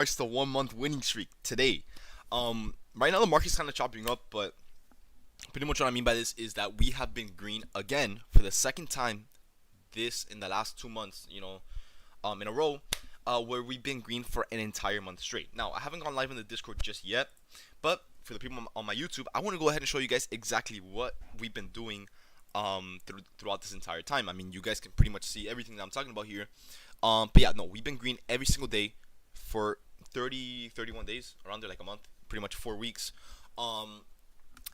Starts the 1 month winning streak today. Right now the market's kind of chopping up, but pretty much what I mean by this is that we have been green again for the second time this in the last 2 months. In a row, where we've been green for an entire month straight. Now I haven't gone live in the Discord just yet, but for the people on my YouTube, I want to go ahead and show you guys exactly what we've been doing throughout this entire time. I mean, you guys can pretty much see everything that I'm talking about here. But yeah, no, we've been green every single day for 31 days, around there, like a month, pretty much 4 weeks. And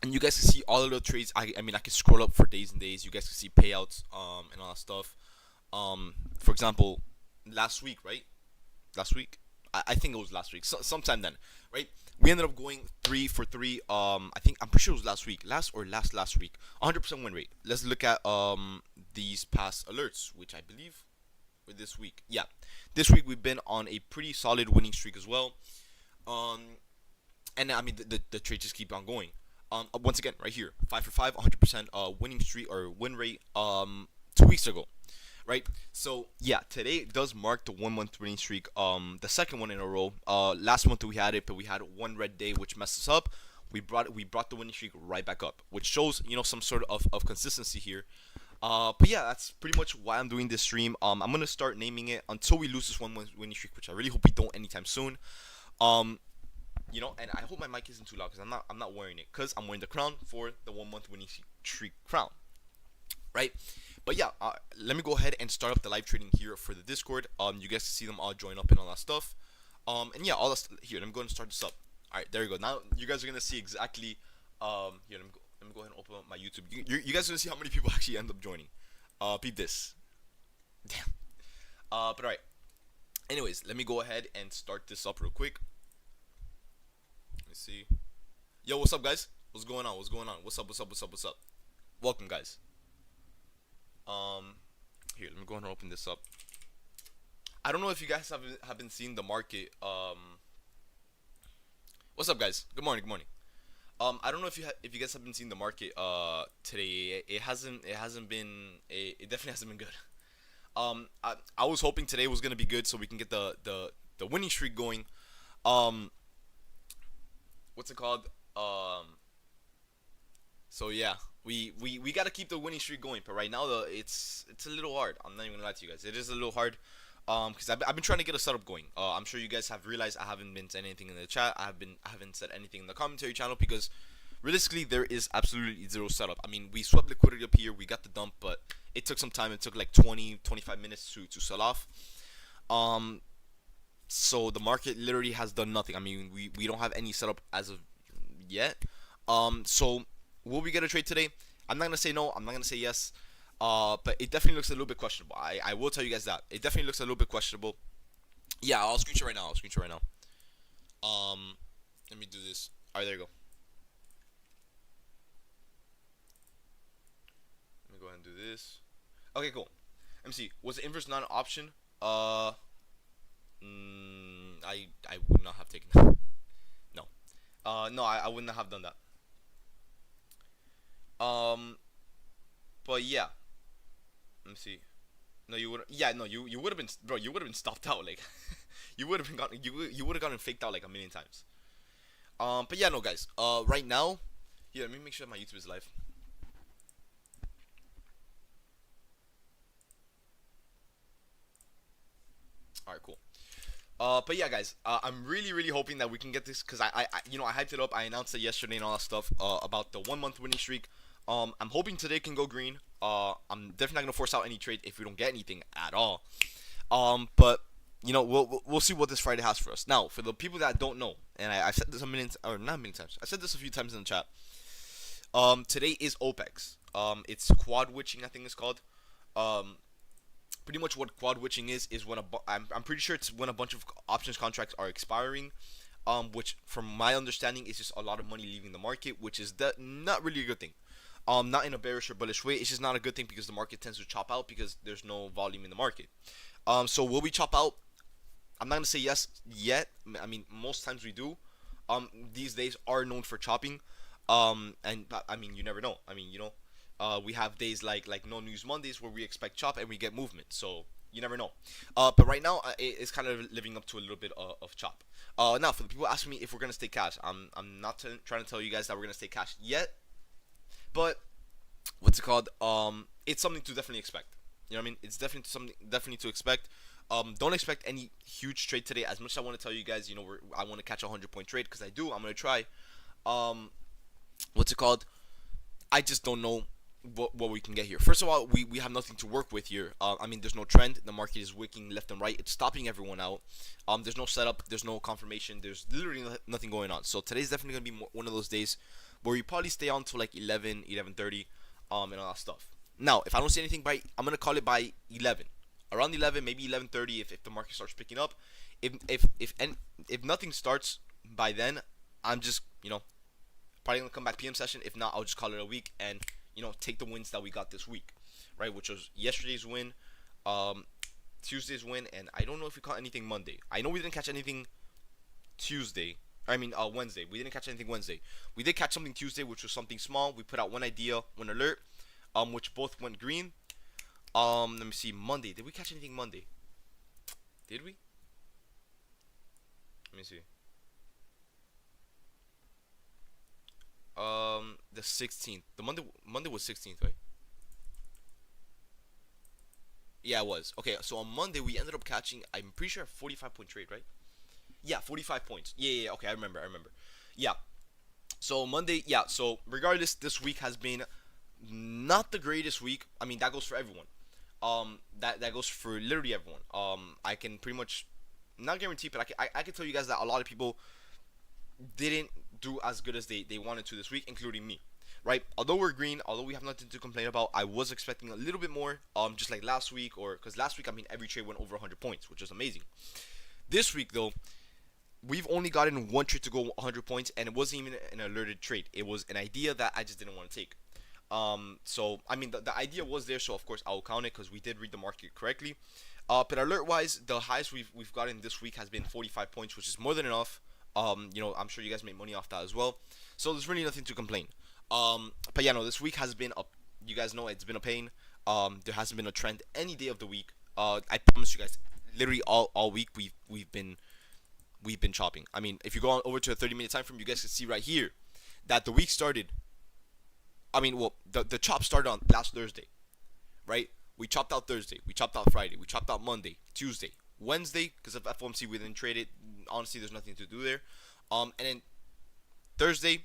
you guys can see all of the trades. I mean, I can scroll up for days and days. You guys can see payouts and all that stuff. For example, last week, right? Last week, I think it was last week, sometime then, right? We ended up going 3 for 3. I'm pretty sure it was last week, last week. 100% win rate. Let's look at these past alerts, which I believe were this week. Yeah, this week we've been on a pretty solid winning streak as well. And I mean the trades just keep on going. Once again, right here, 5 for 5, 100% winning streak or win rate. 2 weeks ago, right? So yeah, today does mark the 1 month winning streak. The second one in a row. Last month we had it, but we had one red day which messed us up. We brought the winning streak right back up, which shows some sort of consistency here. But yeah, that's pretty much why I'm doing this stream. I'm gonna start naming it until we lose this 1 month winning streak, which I really hope we don't anytime soon. Um, and I hope my mic isn't too loud because I'm not wearing it because I'm wearing the crown for the 1 month winning streak crown, right? But yeah, let me go ahead and start up the live trading here for the Discord. You guys can see them all join up and all that stuff. And yeah, all this here. Let me go ahead and start this up. All right, there you go. Now you guys are gonna see exactly. Here, let me go ahead and open up my YouTube. You guys are gonna see how many people actually end up joining. Peep this. Damn. But alright. Anyways, let me go ahead and start this up real quick. Let me see. Yo, what's up, guys? What's going on? What's going on? What's up? What's up? What's up? What's up? Welcome, guys. Here, let me go ahead and open this up. I don't know if you guys have been seeing the market. What's up, guys? Good morning. Good morning. I don't know if you guys have been seeing the market today. It definitely hasn't been good. I was hoping today was gonna be good so we can get the winning streak going. What's it called? So yeah, we gotta keep the winning streak going. But right now it's a little hard. I'm not even gonna lie to you guys. It is a little hard. Because I've been trying to get a setup going. I'm sure you guys have realized I haven't been saying anything in the chat. I haven't said anything in the commentary channel because realistically there is absolutely zero setup. I mean, we swept liquidity up here, we got the dump, but it took some time. It took like 20-25 minutes to sell off. So the market literally has done nothing. I mean, we don't have any setup as of yet. So will we get a trade today? I'm not gonna say no. I'm not gonna say yes. But it definitely looks a little bit questionable. I will tell you guys that it definitely looks a little bit questionable. Yeah, I'll screenshot right now. Let me do this. All right, there you go. Let me go ahead and do this. Okay, cool. Let me see. Was the inverse not an option? I would not have taken that. No. No, I would not have done that. But yeah. Let me see. No, you would. Yeah, no, you would have been, bro. You would have been stopped out. Like, you would have been gotten. You would have gotten faked out like a million times. But yeah, no, guys. Right now, here, let me make sure my YouTube is live. All right, cool. But yeah, guys. I'm really hoping that we can get this because I hyped it up. I announced it yesterday and all that stuff. About the 1 month winning streak. I'm hoping today can go green. I'm definitely not gonna force out any trade if we don't get anything at all. But we'll see what this Friday has for us. Now, for the people that don't know, and I've said this not a million times. I said this a few times in the chat. Today is OPEX. It's quad witching, I think it's called. Pretty much what quad witching is when I'm pretty sure it's when a bunch of options contracts are expiring. Which from my understanding is just a lot of money leaving the market, which is not really a good thing. Not in a bearish or bullish way. It's just not a good thing because the market tends to chop out because there's no volume in the market. So will we chop out? I'm not gonna say yes yet. I mean, most times we do. These days are known for chopping. And I mean, you never know. I mean, we have days like no news Mondays where we expect chop and we get movement. So You never know. But right now, it's kind of living up to a little bit of chop. Now, for the people asking me if we're gonna stay cash, I'm not trying to tell you guys that we're gonna stay cash yet, but what's it called? It's something to definitely expect. You know what I mean? It's definitely something definitely to expect. Don't expect any huge trade today. As much as I want to tell you guys, I want to catch a 100-point trade because I do. I'm gonna try. Um, what's it called? I just don't know what we can get here. First of all, we have nothing to work with here. I mean, there's no trend. The market is wicking left and right. It's stopping everyone out. There's no setup. There's no confirmation. There's literally nothing going on. So today's definitely gonna be one of those days where you probably stay on till like 11, 11:30, and all that stuff. Now, if I don't see anything I'm gonna call it by 11, around 11, maybe 11:30 if the market starts picking up. If nothing starts by then, I'm just probably gonna come back PM session. If not, I'll just call it a week and take the wins that we got this week, right? Which was yesterday's win, Tuesday's win, and I don't know if we caught anything Monday. I know we didn't catch anything Tuesday. I mean Wednesday. We didn't catch anything Wednesday. We did catch something Tuesday, which was something small. We put out one idea, one alert, which both went green. Let me see. Monday. Did we catch anything Monday? Did we? Let me see. The 16th. The Monday was 16th, right? Yeah, it was. Okay, so on Monday we ended up catching, I'm pretty sure, a 45-point trade, right? Yeah, 45 points. Yeah. Okay, I remember. Yeah. So Monday, yeah. So regardless, this week has been not the greatest week. I mean, that goes for everyone. That goes for literally everyone. I can pretty much not guarantee, but I can tell you guys that a lot of people didn't do as good as they wanted to this week, including me. Right? Although we're green, although we have nothing to complain about, I was expecting a little bit more. Just like last week, or because last week, I mean, every trade went over 100 points, which is amazing. This week, though, we've only gotten one trade to go 100 points, and it wasn't even an alerted trade. It was an idea that I just didn't want to take. So I mean, the idea was there, so of course I will count it because we did read the market correctly. But alert-wise, the highest we've gotten this week has been 45 points, which is more than enough. I'm sure you guys make money off that as well. So there's really nothing to complain. But yeah, no, this week has been you guys know it's been a pain. There hasn't been a trend any day of the week. I promise you guys, literally all week we've been chopping. I mean, if you go on over to a 30-minute time frame, you guys can see right here that the week started. I mean, well, the chop started on last Thursday, right? We chopped out Thursday, we chopped out Friday, we chopped out Monday, Tuesday, Wednesday, because of FOMC we didn't trade it. Honestly, there's nothing to do there. And then Thursday,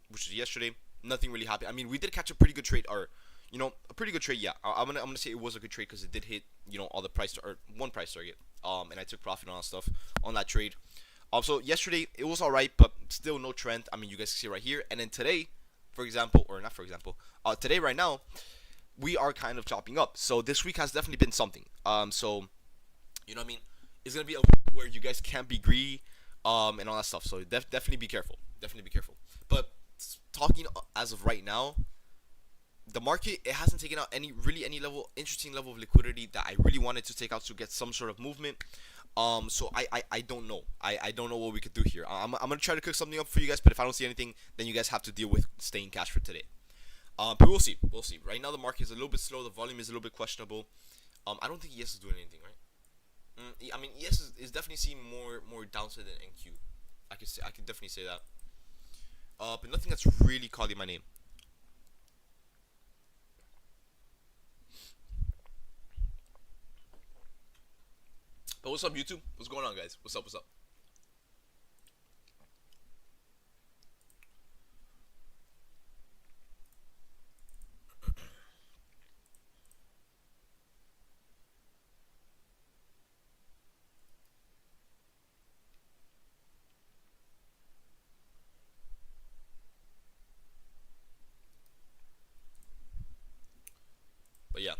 which is yesterday, nothing really happened. I mean, we did catch a pretty good trade, or a pretty good trade. Yeah, I'm gonna say it was a good trade because it did hit all the price or one price target. And I took profit on that stuff on that trade. So yesterday it was alright, but still no trend. I mean, you guys can see right here. And then today, for example, or not for example, today right now, we are kind of chopping up. So this week has definitely been something. So you know what I mean? It's gonna be a week where you guys can't be greedy, and all that stuff. So definitely be careful. Definitely be careful. But talking as of right now, the market, it hasn't taken out any interesting level of liquidity that I really wanted to take out to get some sort of movement. So I don't know. I don't know what we could do here. I'm gonna try to cook something up for you guys, but if I don't see anything, then you guys have to deal with staying cash for today. But we'll see. We'll see. Right now the market is a little bit slow. The volume is a little bit questionable. I don't think ES is doing anything, right? I mean, ES is definitely seeing more downside than NQ. I can definitely say that. But nothing that's really calling my name. But what's up, YouTube? What's going on, guys? What's up? What's up? But yeah,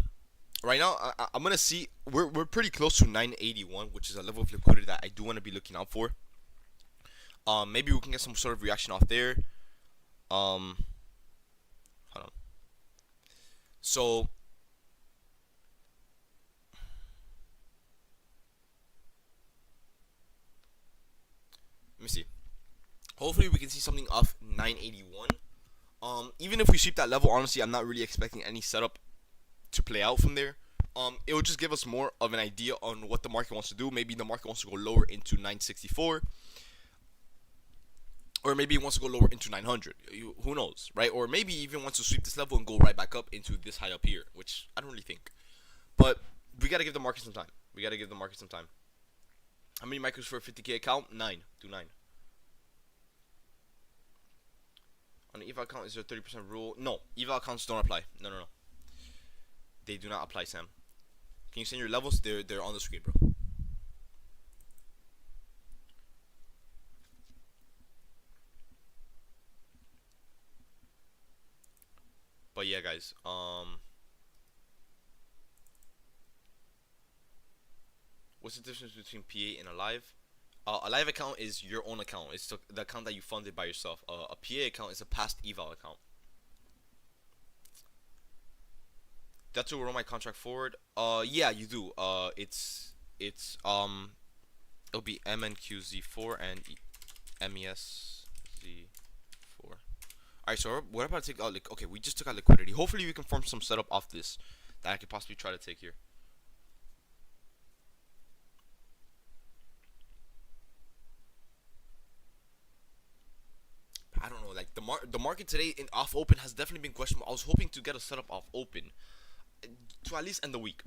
right now I'm gonna see we're pretty close to 981, which is a level of liquidity that I do want to be looking out for. Maybe we can get some sort of reaction off there. Hold on. So let me see. Hopefully we can see something off 981. Even if we sweep that level, honestly, I'm not really expecting any setup to play out from there. It will just give us more of an idea on what the market wants to do. Maybe the market wants to go lower into 964, or maybe it wants to go lower into 900. Who knows, right? Or maybe even wants to sweep this level and go right back up into this high up here, which I don't really think. But we gotta give the market some time. We gotta give the market some time. How many micros for a 50K account? 9. Do 9. On the eval account, is there a 30% rule? No, eval accounts don't apply. No, no, no. They do not apply, Sam. Can you send your levels? They're on the screen, bro. But yeah, guys. What's the difference between PA and a live? A live account is your own account. It's the account that you funded by yourself. A PA account is a past eval account. That's to roll my contract forward. Yeah, you do. It's it'll be MNQZ4 and MESZ4. Alright, so what about to take out? Okay, we just took out liquidity. Hopefully, we can form some setup off this that I could possibly try to take here. I don't know, like the market today in off open has definitely been questionable. I was hoping to get a setup off open to at least end the week.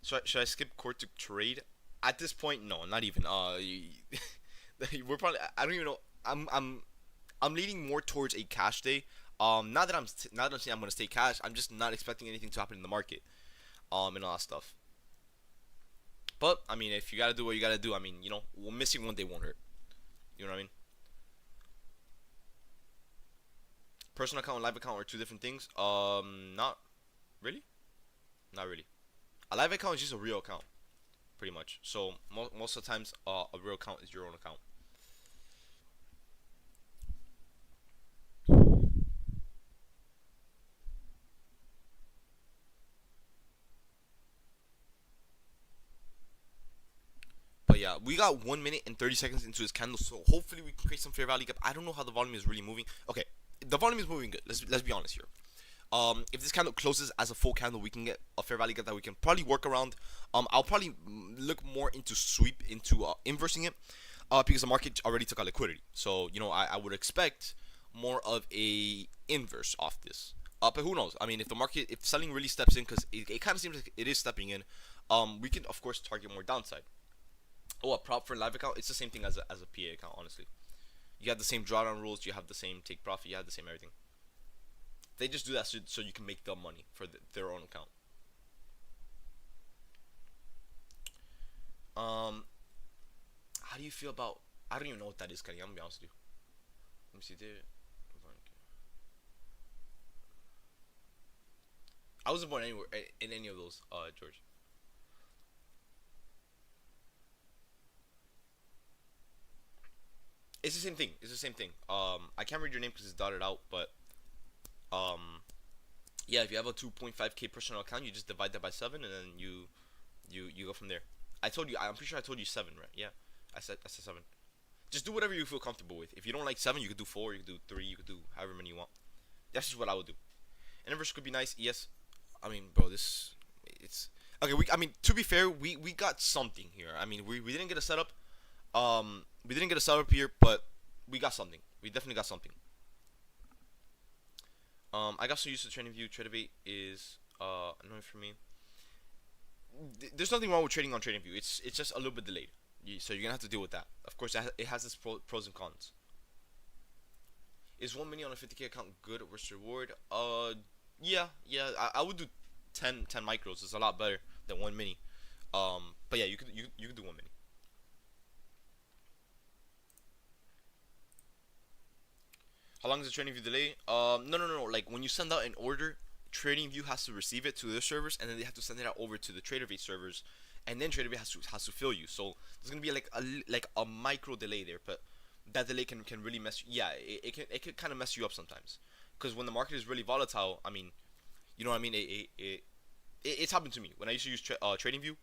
Should I skip court to trade? At this point, no, not even. We're probably. I don't even know. I'm leaning more towards a cash day. Not that I'm saying I'm gonna stay cash. I'm just not expecting anything to happen in the market. And all that stuff. But I mean, if you gotta do what you gotta do, I mean, missing one day won't hurt. You know what I mean? Personal account and live account are two different things. Not really. Not really. A live account is just a real account, pretty much. So most of the times, a real account is your own account. But yeah, we got 1 minute and 30 seconds into this candle, so hopefully we can create some fair value gap. I don't know how the volume is really moving. Okay, the volume is moving good. Let's be honest here. If this candle closes as a full candle, we can get a fair value gap that we can probably work around. I'll probably look more into sweep into inversing it, because the market already took out liquidity. So I would expect more of a inverse off this. But who knows? I mean, if selling really steps in, because it kind of seems like it is stepping in, we can of course target more downside. Oh, a prop for a live account? It's the same thing as a PA account, honestly. You have the same drawdown rules, you have the same take profit, you have the same everything. They just do that so you can make the money for their own account. How do you feel about? I don't even know what that is, Kenny. I'm gonna be honest with you. Let me see there. I wasn't born anywhere in any of those, George. It's the same thing. It's the same thing. I can't read your name because it's dotted out, but yeah, if you have a 2.5K personal account, you just divide that by 7, and then you go from there. I told you. I'm pretty sure I told you 7, right? Yeah, I said 7. Just do whatever you feel comfortable with. If you don't like 7, you could do 4, you could do 3, you could do however many you want. That's just what I would do. An inverse could be nice. Yes, I mean, bro, it's okay. I mean, to be fair, we got something here. I mean, we didn't get a setup. We didn't get a setup here, but we got something. We definitely got something. I got so used to trading view. TradeView is annoying for me. There's nothing wrong with trading on TradingView. It's just a little bit delayed. So you're gonna have to deal with that. Of course, it has its pros and cons. Is 1 mini on a 50K account good versus reward? Yeah. I would do 10 micros. It's a lot better than 1 mini. But yeah, you could do 1 mini. How long is the trading view delay? No. Like when you send out an order, TradingView has to receive it to their servers, and then they have to send it out over to the TraderView servers, and then TraderView has to fill you. So there's gonna be like a micro delay there, but that delay can really mess. Yeah, it can kind of mess you up sometimes, because when the market is really volatile, I mean, you know what I mean. It's happened to me when I used to use TradingView.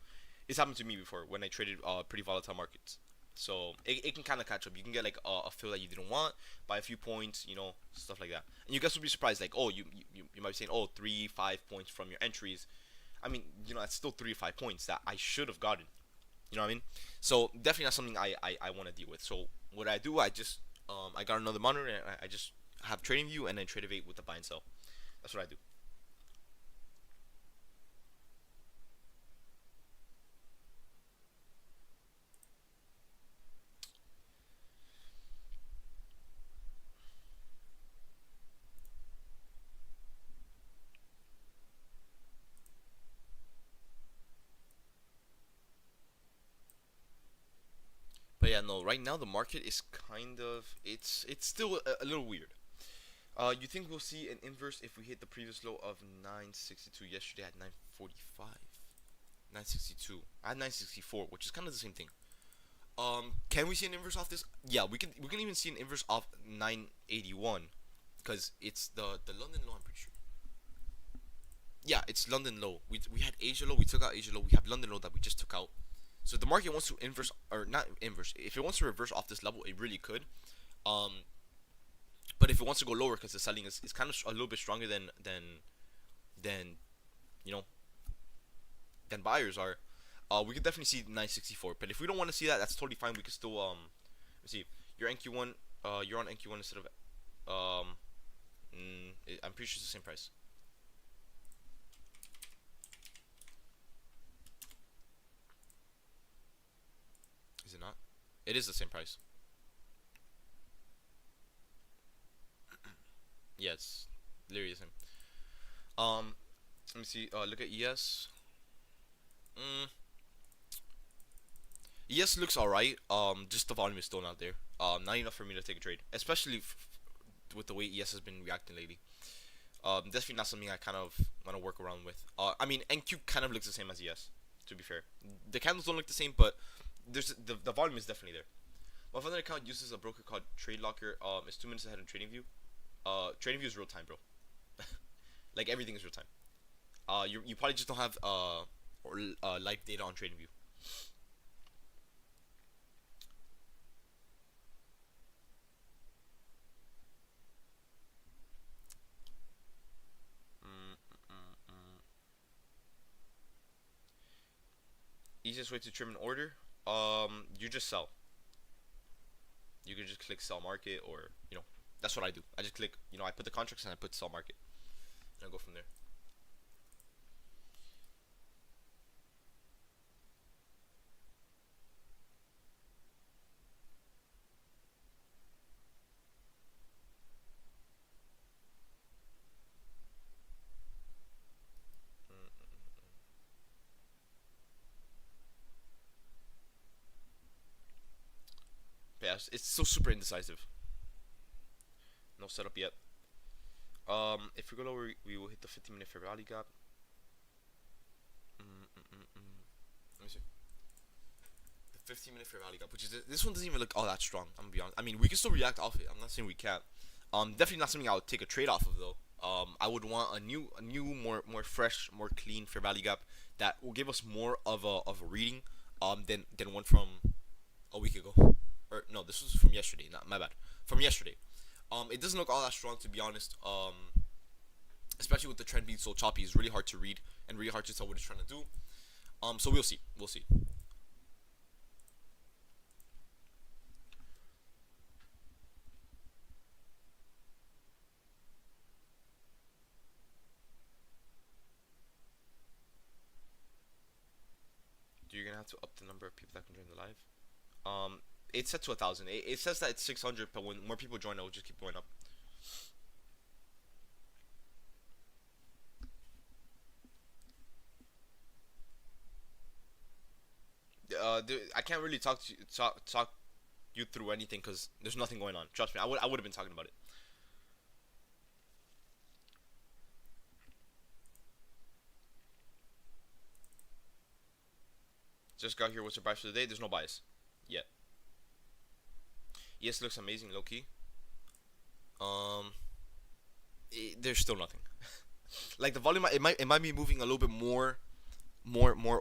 It's happened to me before when I traded pretty volatile markets. So it can kind of catch up. You can get like a fill that you didn't want by a few points, stuff like that. And you guys will be surprised, like, oh, you might be saying, oh, 3-5 points from your entries. I mean, that's still 3 to 5 points that I should have gotten. You know what I mean? So definitely not something I want to deal with. So what I do, I got another monitor and I just have trading view and then trade with the buy and sell. That's what I do. But yeah, no. Right now the market is kind of it's still a little weird. You think we'll see an inverse if we hit the previous low of 962 yesterday at 945? 962. I had 964, which is kind of the same thing. Can we see an inverse off this? Yeah, we can. We can even see an inverse off 981, because it's the London low. I'm pretty sure. Yeah, it's London low. We had Asia low. We took out Asia low. We have London low that we just took out. So if the market wants to inverse or not inverse, if it wants to reverse off this level, it really could. Um, but if it wants to go lower, because the selling is kind of a little bit stronger than you know than buyers are, we could definitely see 964. But if we don't want to see that, that's totally fine. We could still let's see. Your NQ1, you're on NQ1 instead of I'm pretty sure it's the same price. Is it not? It is the same price. Yeah, it's literally the same. Let me see. Look at ES. Mm, ES looks alright. Just the volume is still not there. Not enough for me to take a trade, especially with the way ES has been reacting lately. Definitely not something I kind of want to work around with. I mean, NQ kind of looks the same as ES. To be fair, the candles don't look the same, but the volume is definitely there. My other account uses a broker called Trade Locker. It's 2 minutes ahead of TradingView. TradingView is real time, bro. Like everything is real time. You probably just don't have or live data on TradingView. Mm, mm, mm, mm. Easiest way to trim an order. You just sell. You can just click sell market, or that's what I do. I just click, I put the contracts and I put sell market, and I go from there. Mm, mm, mm. But yeah, it's so super indecisive. No setup yet. If we go lower, we will hit the 15-minute fair value gap. Mm, mm, mm, mm. Let me see. The 15-minute fair value gap, which is this one doesn't even look all that strong. I'm gonna be honest. I mean, we can still react off it. I'm not saying we can't. Definitely not something I would take a trade off of though. I would want a new, more fresh, more clean fair value gap that will give us more of a reading, than one from a week ago. Or no, this was from yesterday. Not my bad. From yesterday. It doesn't look all that strong, to be honest. Especially with the trend being so choppy, it's really hard to read and really hard to tell what it's trying to do. So we'll see. We'll see. You're gonna have to up the number of people that can join the live. It's set to 1,000. It says that it's 600, but when more people join, it will just keep going up. I can't really talk you through anything because there's nothing going on. Trust me, I would have been talking about it. Just got here. What's your bias for the day? There's no bias yet. Yes, looks amazing, low key. Um, there's still nothing. Like the volume, it might be moving a little bit more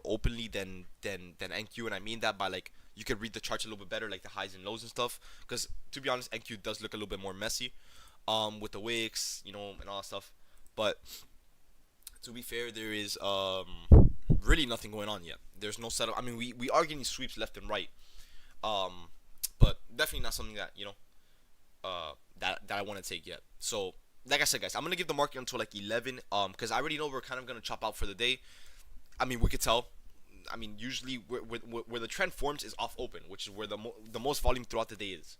openly than NQ, and I mean that by like you could read the charts a little bit better, like the highs and lows and stuff. Because to be honest, NQ does look a little bit more messy, with the wicks, and all that stuff. But To be fair, there is really nothing going on yet. There's no setup. I mean, we are getting sweeps left and right. Um, but definitely not something that that I want to take yet. So like I said, guys, I'm gonna give the market until like 11. Because I already know we're kind of gonna chop out for the day. I mean, we could tell. I mean, usually where the trend forms is off open, which is where the most volume throughout the day is.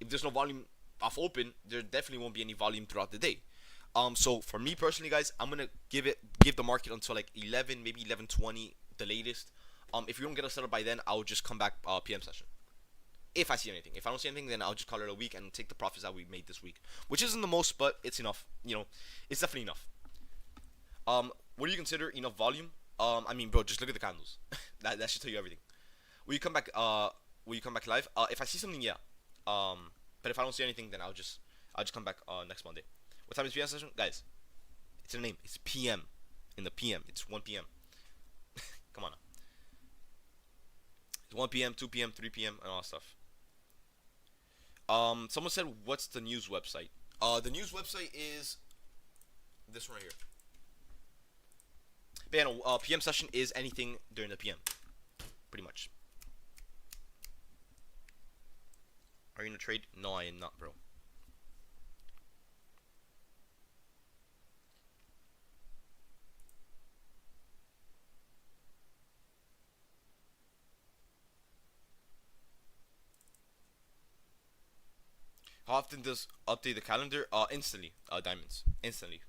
If there's no volume off open, there definitely won't be any volume throughout the day. So for me personally, guys, I'm gonna give the market until like 11, maybe 11:20, the latest. If you don't get us set up by then, I'll just come back PM session. If I see anything. If I don't see anything, then I'll just call it a week and take the profits that we made this week, which isn't the most, but it's enough. It's definitely enough. What do you consider enough volume? I mean, bro, just look at the candles. that should tell you everything. Will you come back? Will you come back live? If I see something, yeah. But if I don't see anything, then I'll just come back next Monday. What time is PM session, guys? It's in the name. It's PM. In the PM, it's 1 p.m. Come on now. It's 1 p.m., 2 p.m., 3 p.m., and all that stuff. Someone said, "What's the news website?" The news website is this one right here. But yeah, no, PM session is anything during the PM, pretty much. Are you in a trade? No, I am not, bro. How often does update the calendar? Instantly. Diamonds. Instantly.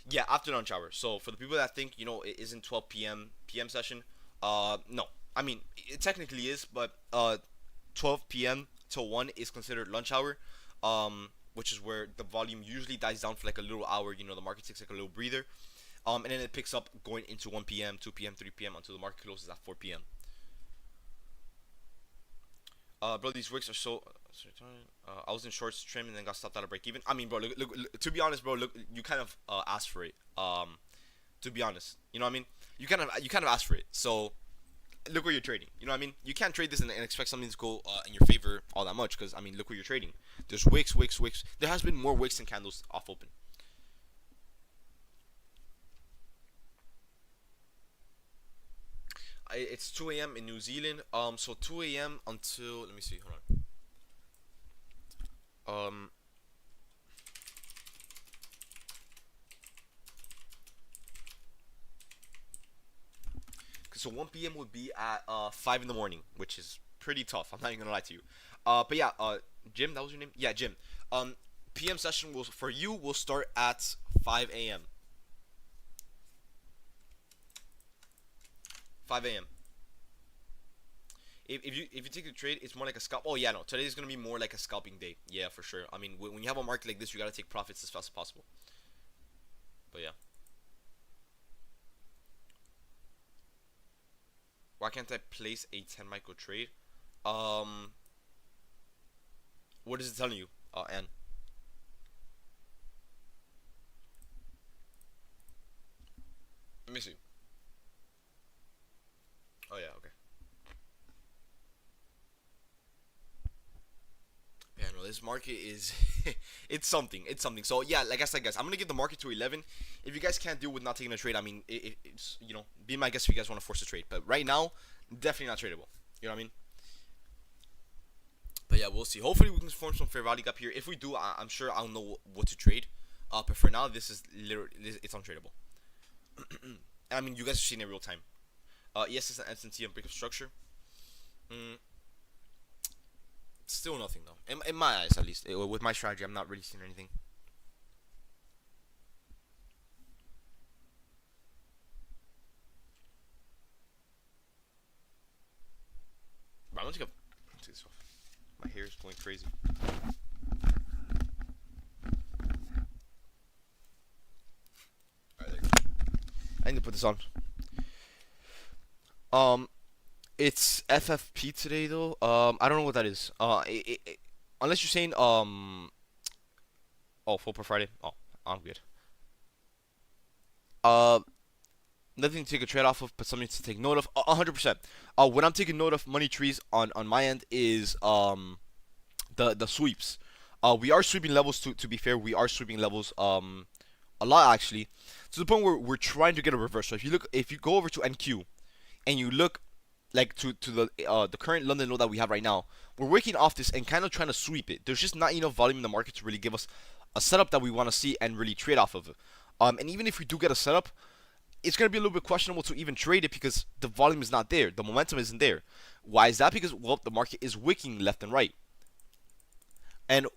Yeah, after lunch hour. So for the people that think it isn't 12 p.m. PM session, no. I mean, it technically is, but 12 p.m. till 1 is considered lunch hour, which is where the volume usually dies down for like a little hour. The market takes like a little breather, and then it picks up going into 1 p.m., 2 p.m., 3 p.m. until the market closes at 4 p.m. Bro, these wicks are so. I was in shorts trim and then got stopped out of break even. I mean, bro, look, to be honest, bro, look, you kind of asked for it. To be honest, you know what I mean? You kind of asked for it. So look where you're trading. You know what I mean? You can't trade this and expect something to go in your favor all that much. Because I mean, look where you're trading. There's wicks, wicks, wicks. There has been more wicks than candles off open. It's 2 a.m. in New Zealand. So 2 a.m. until, let me see. Hold on. So 1 p.m. would be at 5 in the morning, which is pretty tough. I'm not even gonna lie to you. But yeah, Jim, that was your name? Yeah, Jim. PM session will for you will start at 5 a.m. 5 a.m. If you take the trade, it's more like a scalp. Oh yeah, no. Today is gonna be more like a scalping day. Yeah, for sure. I mean, when you have a market like this, you gotta take profits as fast as possible. But yeah. Why can't I place a 10 micro trade? Um, what is it telling you? And let me see. Oh yeah, okay. Yeah, no, this market is it's something. It's something. So yeah, like I said, guys, I'm gonna give the market to 11. If you guys can't deal with not taking a trade, I mean, it's be my guest if you guys want to force a trade. But right now, definitely not tradable. You know what I mean? But yeah, we'll see. Hopefully, we can form some fair value gap here. If we do, I'm sure I'll know what to trade. But for now, this is literally it's untradeable. I mean, you guys are seeing it real time. Yes, it's an S&T and break of structure. Mm, Still nothing though. In my eyes, at least. With my strategy, I'm not really seeing anything. But I'm gonna take this off. My hair is going crazy. Alright, there you go. I need to put this on. Um, it's FFP today though. I don't know what that is. Unless you're saying oh, full per Friday. Oh, I'm good. Uh, Nothing to take a trade off of, but something to take note of. 100%. What I'm taking note of, money trees on my end is the sweeps. We are sweeping levels. To be fair, we are sweeping levels a lot actually, to the point where we're trying to get a reverse. So if you go over to NQ and you look like to the current London low that we have right now, we're working off this and kind of trying to sweep it. There's just not enough volume in the market to really give us a setup that we want to see and really trade off of it. And even if we do get a setup, it's going to be a little bit questionable to even trade it because the volume is not there. The momentum isn't there. Why is that? Because, well, the market is wicking left and right. And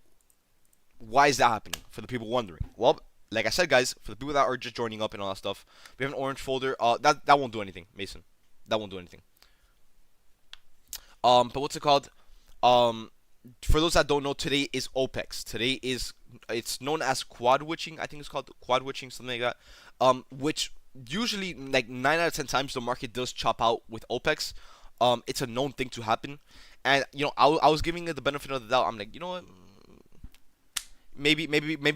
why is that happening? For the people wondering. Well, like I said, guys, for the people that are just joining up and all that stuff, we have an orange folder. That won't do anything, Mason. That won't do anything. But what's it called? For those that don't know, today is OPEX. It's known as quad witching. I think it's called quad witching, something like that. Which usually, like 9 out of 10 times, the market does chop out with OPEX. It's a known thing to happen, and I was giving it the benefit of the doubt. I'm like, you know what? Maybe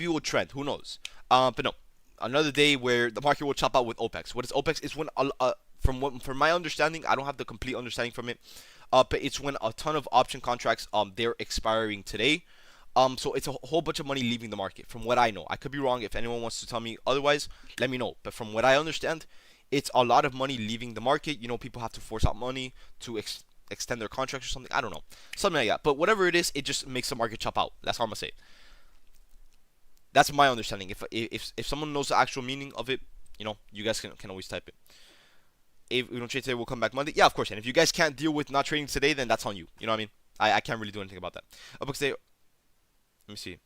we'll trend. Who knows? But no, another day where the market will chop out with OPEX. What is OPEX? It's when from my understanding, I don't have the complete understanding from it. But it's when a ton of option contracts they're expiring today. So it's a whole bunch of money leaving the market. From what I know, I could be wrong. If anyone wants to tell me otherwise, let me know. But from what I understand, it's a lot of money leaving the market. People have to force out money to extend their contracts or something. I don't know, something like that. But whatever it is, it just makes the market chop out. That's how I'm gonna say it. That's my understanding. If someone knows the actual meaning of it, you guys can always type it. If we don't trade today, we'll come back Monday. Yeah, of course. And if you guys can't deal with not trading today, then that's on you. You know what I mean? I can't really do anything about that. Upbox today. Let me see.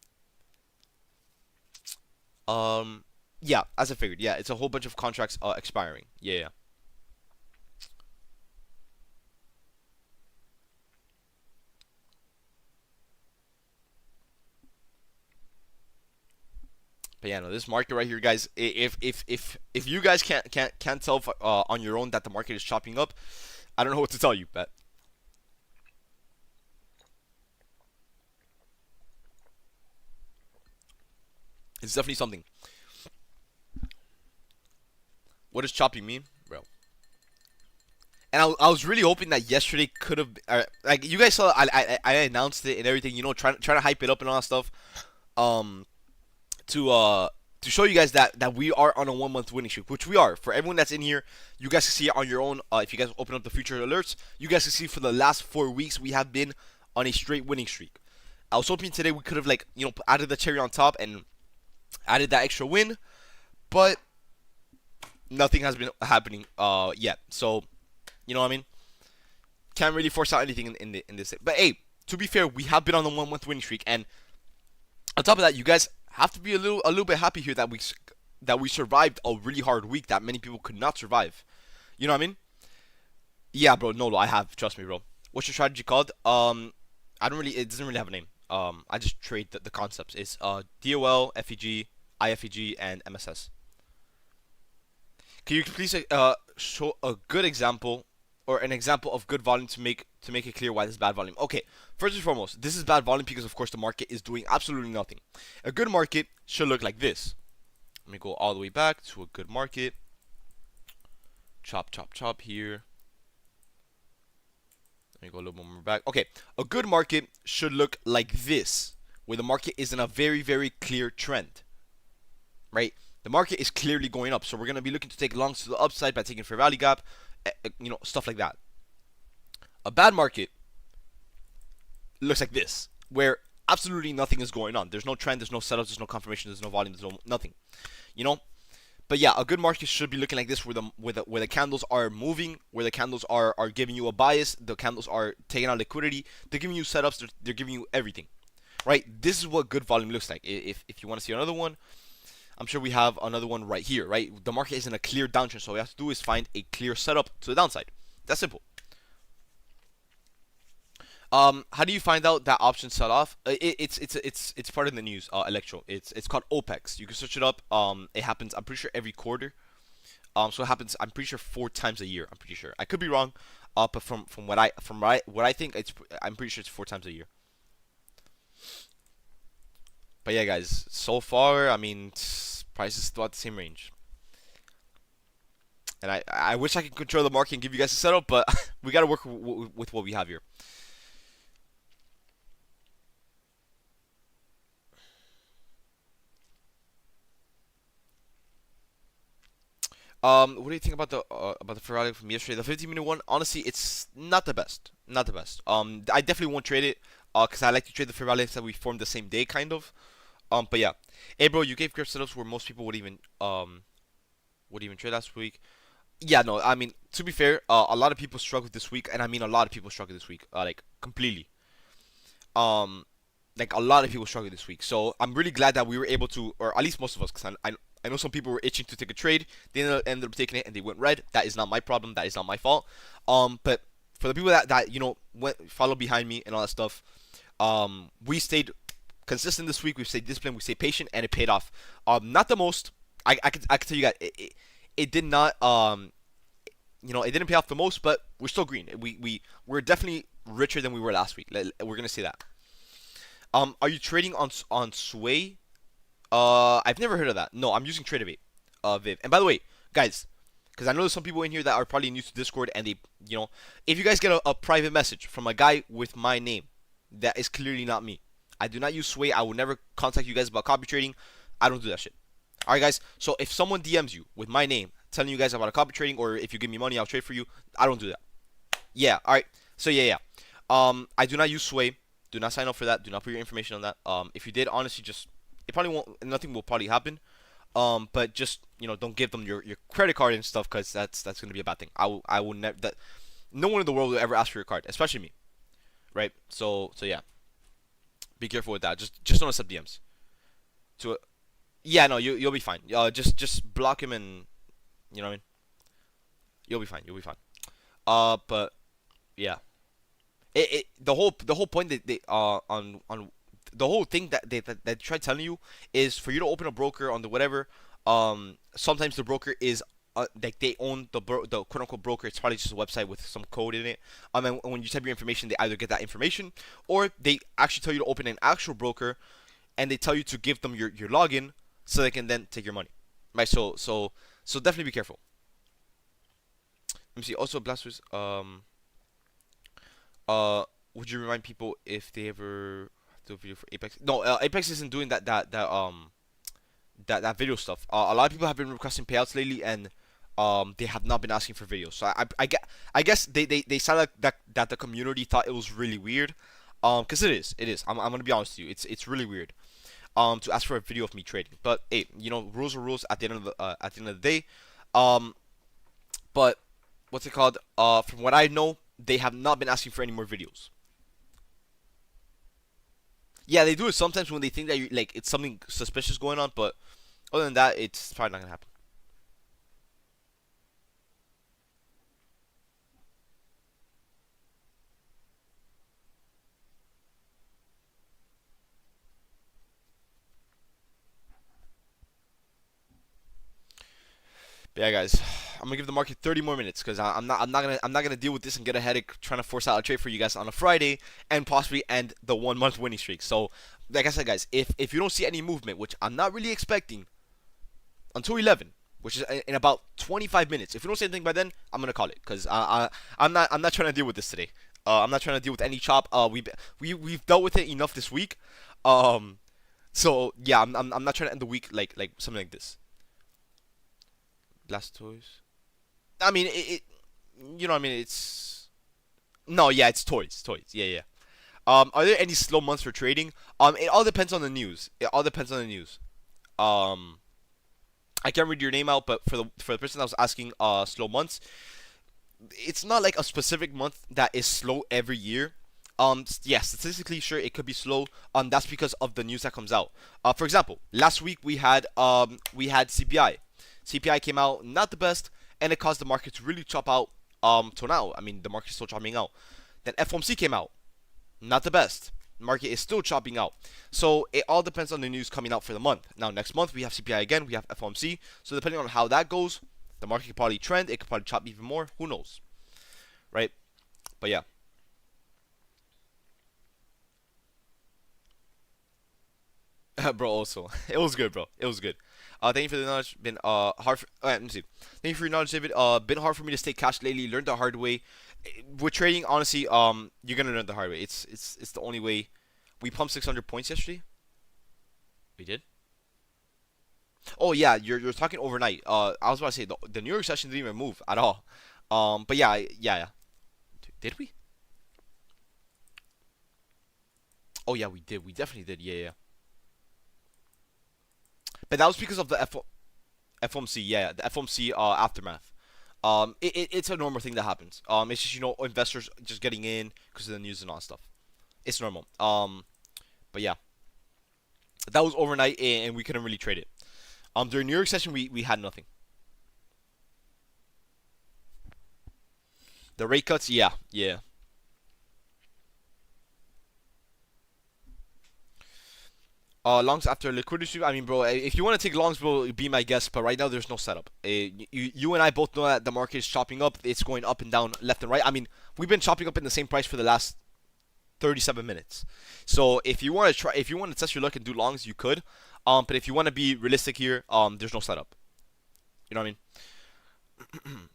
Yeah, as I figured. Yeah, it's a whole bunch of contracts expiring. Yeah. But yeah, no, this market right here, guys. If you guys can't tell on your own that the market is chopping up, I don't know what to tell you. But it's definitely something. What does chopping mean, bro? And I was really hoping that yesterday could have, like you guys saw, I announced it and everything. Trying to hype it up and all that stuff. To show you guys that we are on a 1 month winning streak, which we are. For everyone that's in here, you guys can see it on your own. If you guys open up the future alerts, you guys can see for the last 4 weeks we have been on a straight winning streak. I was hoping today we could have added the cherry on top and added that extra win, but nothing has been happening yet. So you know what I mean? Can't really force out anything in this. But hey, to be fair, we have been on the 1 month winning streak, and on top of that, you guys have to be a little bit happy here that we survived a really hard week that many people could not survive. You know what I mean? Yeah, bro. No, I have. Trust me, bro. What's your strategy called? I don't really. It doesn't really have a name. I just trade the concepts. It's DOL, FEG, IFEG, and MSS. Can you please show a good example or an example of good volume to make it clear why this is bad volume? Okay, first and foremost, this is bad volume because of course the market is doing absolutely nothing. A good market should look like this. Let me go all the way back to a good market. Chop, chop, chop here. Let me go a little more back. Okay, a good market should look like this, where the market is in a very, very clear trend, right? The market is clearly going up, so we're going to be looking to take longs to the upside by taking fair value gap, stuff like that. A bad market looks like this, where absolutely nothing is going on. There's no trend, there's no setups, there's no confirmation, there's no volume, there's no nothing. But yeah, a good market should be looking like this, where the candles are moving, where the candles are giving you a bias, the candles are taking out liquidity, they're giving you setups, they're giving you everything, right? This is what good volume looks like. If you want to see another one, I'm sure we have another one right here, right? The market is in a clear downtrend, so all we have to do is find a clear setup to the downside. That's simple. How do you find out that option sell off? It's part of the news, Electro. It's called OPEX. You can search it up. It happens, I'm pretty sure, every quarter. So it happens, I'm pretty sure 4 times a year. I'm pretty sure. I could be wrong. But from what I think, I'm pretty sure it's 4 times a year. But yeah, guys, so far, I mean, price is still at the same range. And I wish I could control the market and give you guys a setup, but we got to work with what we have here. What do you think about the Ferrari from yesterday? The 15-minute one. Honestly, it's not the best. Not the best. I definitely won't trade it. Cause I like to trade the Ferrari that we formed the same day, kind of. But yeah. Hey, bro, you gave grip setups where most people would even trade last week. Yeah, no, I mean, to be fair, a lot of people struggled this week, and I mean a lot of people struggled this week, like completely. Um, like a lot of people struggled this week. So I'm really glad that we were able to, or at least most of us, because I know some people were itching to take a trade. They ended up taking it, and they went red. That is not my problem. That is not my fault. But for the people that went follow behind me and all that stuff, we stayed consistent this week. We stayed disciplined. We stayed patient, and it paid off. Not the most. I could tell you guys, it did not it didn't pay off the most, but we're still green. We're definitely richer than we were last week. We're gonna say that. Are you trading on Sway? I've never heard of that. No, I'm using TradeAvate, Viv. And by the way, guys, because I know there's some people in here that are probably new to Discord, and if you guys get a private message from a guy with my name, that is clearly not me. I do not use Sway. I will never contact you guys about copy trading. I don't do that shit. All right, guys. So if someone DMs you with my name, telling you guys about a copy trading, or if you give me money, I'll trade for you. I don't do that. Yeah. All right. So yeah. I do not use Sway. Do not sign up for that. Do not put your information on that. If you did, honestly, just it probably won't. Nothing will probably happen. But just don't give them your credit card and stuff, because that's gonna be a bad thing. I will never. That no one in the world will ever ask for your card, especially me. Right. So yeah. Be careful with that. Just don't accept DMs. To Yeah, no, you'll be fine. Just block him, and you know what I mean. You'll be fine. You'll be fine. But yeah, the whole point that they on the whole thing that they try telling you is for you to open a broker on the whatever. Sometimes the broker is like they own the quote unquote broker. It's probably just a website with some code in it. And when you type your information, they either get that information, or they actually tell you to open an actual broker, and they tell you to give them your login so they can then take your money. Right? So definitely be careful. Let me see. Also, Blasters. Would you remind people if they ever do a video for Apex? No, Apex isn't doing that video stuff. A lot of people have been requesting payouts lately, and they have not been asking for videos. So I guess they sound like that the community thought it was really weird. Cause it is. I'm gonna be honest with you. It's really weird. To ask for a video of me trading. But hey, rules are rules at the end of the day. Um, but what's it called? From what I know, they have not been asking for any more videos. Yeah, they do it sometimes when they think that it's something suspicious going on, but other than that, it's probably not gonna happen. But yeah, guys, I'm gonna give the market 30 more minutes because I'm not gonna deal with this and get a headache trying to force out a trade for you guys on a Friday and possibly end the 1 month winning streak. So, like I said, guys, if you don't see any movement, which I'm not really expecting until 11, which is in about 25 minutes, if you don't see anything by then, I'm gonna call it because I'm not trying to deal with this today. I'm not trying to deal with any chop. We've dealt with it enough this week. Um, so yeah, I'm not trying to end the week like something like this. Blastoise. I mean, you know, what I mean, it's no, yeah, it's toys, yeah, yeah. Are there any slow months for trading? It all depends on the news. It all depends on the news. Um, I can't read your name out, but for the person that was asking, slow months, it's not like a specific month that is slow every year. Yeah, statistically, sure, it could be slow. That's because of the news that comes out. For example, last week we had CPI. CPI came out not the best, and it caused the market to really chop out. Till now, I mean, the market's still chopping out. Then FOMC came out, not the best. The market is still chopping out. So it all depends on the news coming out for the month. Now next month we have CPI again, we have FOMC. So depending on how that goes, the market could probably trend. It could probably chop even more. Who knows, right? But yeah. Bro, also, it was good, bro. It was good. Thank you for the knowledge. Been hard. Let me see. Thank you for your knowledge, David. Been hard for me to stay cash lately. Learned the hard way. With trading, honestly, you're gonna learn the hard way. It's the only way. We pumped 600 points yesterday. We did. Oh yeah, you're talking overnight. I was about to say the New York session didn't even move at all. But yeah, yeah. Did we? Oh yeah, we did. We definitely did. Yeah, yeah. But that was because of the FOMC. Yeah, the FOMC aftermath. It's a normal thing that happens. It's just investors just getting in because of the news and all that stuff. It's normal. But yeah, that was overnight and we couldn't really trade it. During New York session we had nothing. The rate cuts, yeah, yeah. Longs after liquidity sweep. I mean, bro, if you want to take longs, bro, be my guest. But right now, there's no setup. You and I both know that the market is chopping up. It's going up and down, left and right. I mean, we've been chopping up in the same price for the last 37 minutes. So if you want to test your luck and do longs, you could. But if you want to be realistic here, there's no setup. You know what I mean?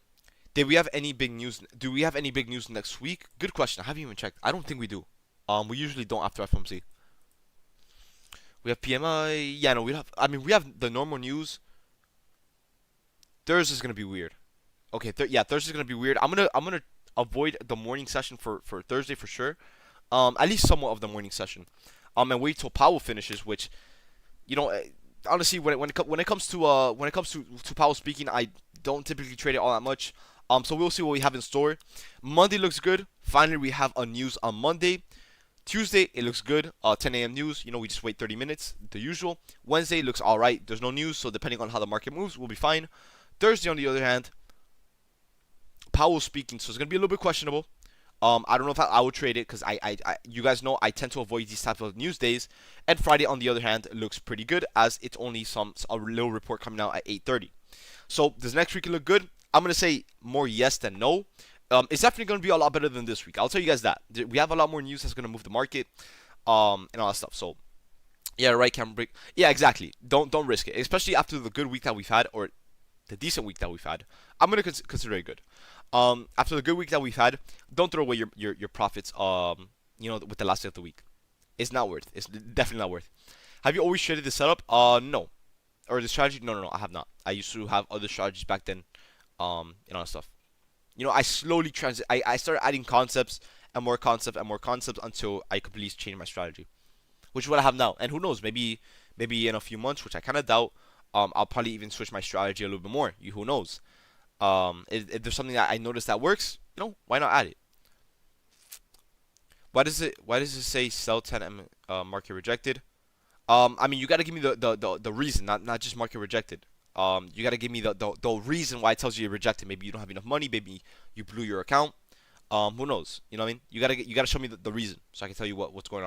Did we have any big news? Do we have any big news next week? Good question. I haven't even checked. I don't think we do. We usually don't after FOMC. We have PMI. Yeah, no, we have. I mean, we have the normal news. Thursday's gonna be weird. Okay, yeah, Thursday's gonna be weird. I'm gonna avoid the morning session for Thursday for sure. At least somewhat of the morning session. And wait till Powell finishes, which you know, honestly, when it comes to Powell speaking, I don't typically trade it all that much. So we'll see what we have in store. Monday looks good. Finally, we have a news on Monday. Tuesday, it looks good. 10 a.m. news. We just wait 30 minutes, the usual. Wednesday looks all right. There's no news, so depending on how the market moves, we'll be fine. Thursday, on the other hand, Powell speaking, so it's gonna be a little bit questionable. I don't know if I would trade it because you guys know I tend to avoid these type of news days. And Friday, on the other hand, looks pretty good as it's only a little report coming out at 8:30. So does next week look good? I'm gonna say more yes than no. It's definitely gonna be a lot better than this week. I'll tell you guys that. We have a lot more news that's gonna move the market, and all that stuff. So yeah, right, camera break. Yeah, exactly. Don't risk it, especially after the good week that we've had or the decent week that we've had. I'm gonna consider it good. After the good week that we've had, don't throw away your profits. With the last day of the week, it's not worth. It's definitely not worth. Have you always traded this setup? No. Or the strategy? No, I have not. I used to have other strategies back then. And all that stuff. I slowly I started adding concepts and more concepts and more concepts until I completely changed my strategy, which is what I have now. And who knows? Maybe in a few months, which I kind of doubt. I'll probably even switch my strategy a little bit more. Who knows? If there's something that I notice that works, why not add it? Why does it say sell 10M market rejected? I mean, you gotta give me the reason, not just market rejected. You gotta give me the reason why it tells you you're rejected. Maybe you don't have enough money. Maybe you blew your account. Who knows? You know what I mean? You gotta show me the reason so I can tell you what's going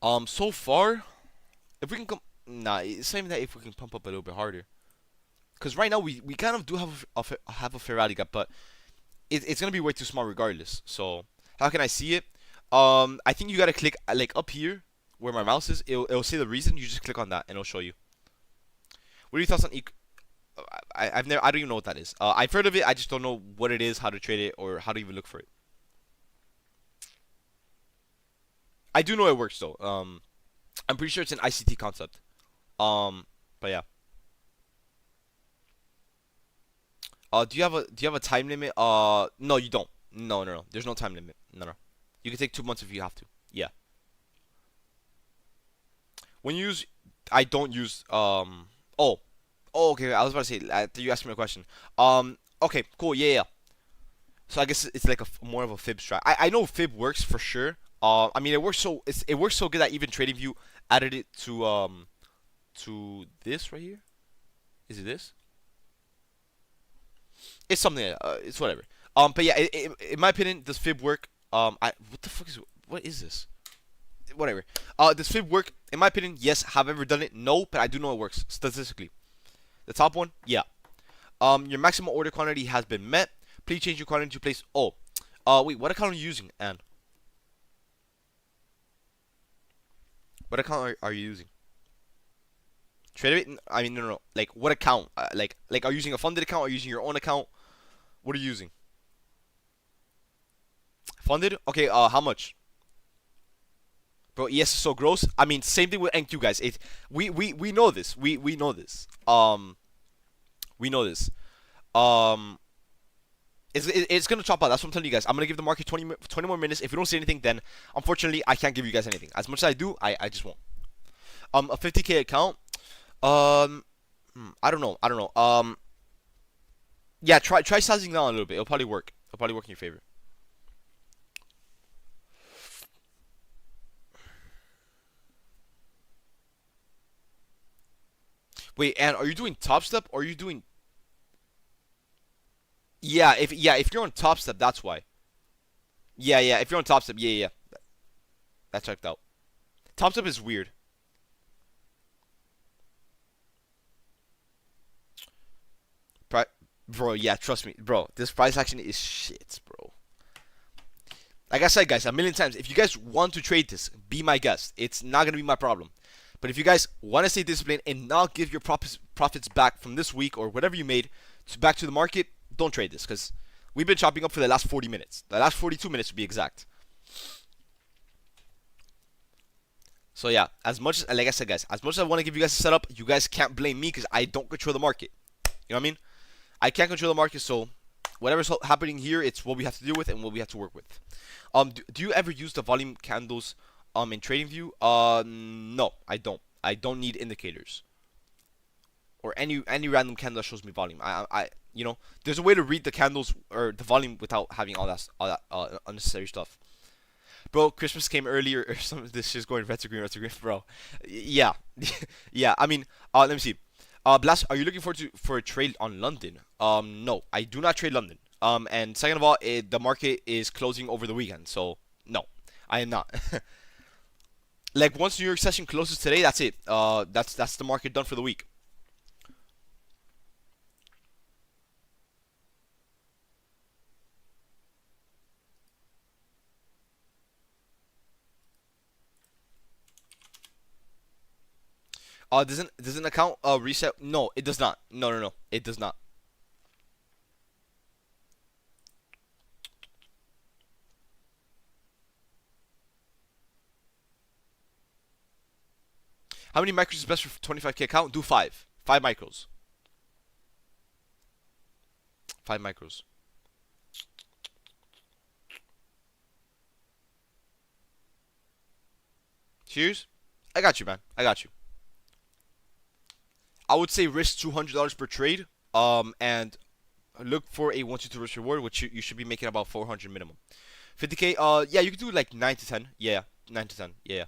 on. So far, if we can come, nah, it's not even that if we can pump up a little bit harder. Because right now we kind of do have a fair rally gap, but it's gonna be way too small regardless. So how can I see it? I think you gotta click like up here where my mouse is. It'll say the reason. You just click on that and it'll show you. What are your thoughts on I don't even know what that is. I've heard of it. I just don't know what it is, how to trade it, or how to even look for it. I do know it works though. I'm pretty sure it's an ICT concept. But yeah. Do you have a time limit? No, you don't. No. There's no time limit. No. You can take 2 months if you have to. Yeah. When you use, I don't use. Oh. Oh, okay. I was about to say. You asked me a question. Okay. Cool. Yeah. Yeah. So I guess it's like more of a fib strat. I know fib works for sure. I mean it works so good that even TradingView added it to this right here. Is it this? It's something. It's whatever. But yeah, in my opinion, does fib work? What the fuck what is this? Whatever. Does fib work? In my opinion, yes. Have I ever done it? No, but I do know it works statistically. The top one, yeah. Your maximum order quantity has been met. Please change your quantity to place. Oh, wait. What account are you using, Anne? What account are you using? TradeRate? I mean, no. Like, what account? Like, are you using a funded account? Are you using your own account? What are you using? Funded? Okay. How much? Bro, ES is so gross. I mean, same thing with NQ, guys. We know this. We know this. We know this. Um, it's gonna chop out. That's what I'm telling you guys. I'm gonna give the market 20 more minutes. If we don't see anything, then unfortunately I can't give you guys anything. As much as I do, I just won't. A 50K account. Um, I don't know. I don't know. Yeah, try sizing down a little bit. It'll probably work. It'll probably work in your favor. Wait, and are you doing top step or are you doing? Yeah, if you're on top step, that's why. Yeah, if you're on top step, yeah. That checked out. Top step is weird. Pri- Bro, yeah, trust me, bro. This price action is shit, bro. Like I said, guys, a million times, if you guys want to trade this, be my guest. It's not gonna be my problem. But if you guys want to stay disciplined and not give your profits back from this week or whatever you made back to the market, don't trade this because we've been chopping up for the last 40 minutes. The last 42 minutes to be exact. So yeah, as much as, like I said, guys, as much as I want to give you guys a setup, you guys can't blame me because I don't control the market. You know what I mean? I can't control the market, so whatever's happening here, it's what we have to deal with and what we have to work with. Do you ever use the volume candles in TradingView? No, I don't. I don't need indicators or any random candle that shows me volume. You know, there's a way to read the candles or the volume without having all that unnecessary stuff. Bro, Christmas came earlier or some of this shit's going red to green, bro. Yeah, yeah. I mean, let me see. Blast, are you looking forward to for a trade on London? No, I do not trade London. And second of all, the market is closing over the weekend, so no, I am not. Like once New York session closes today, that's it. That's the market done for the week. Doesn't account reset? No, it does not. No, it does not. How many micros is best for 25K account? Do five. 5 micros. 5 micros. Cheers. I got you, man. I got you. I would say risk $200 per trade. And look for a 1 2 risk reward, which you should be making about 400 minimum. 50K. Yeah, you can do like 9 to 10. Yeah, 9 to 10. Yeah.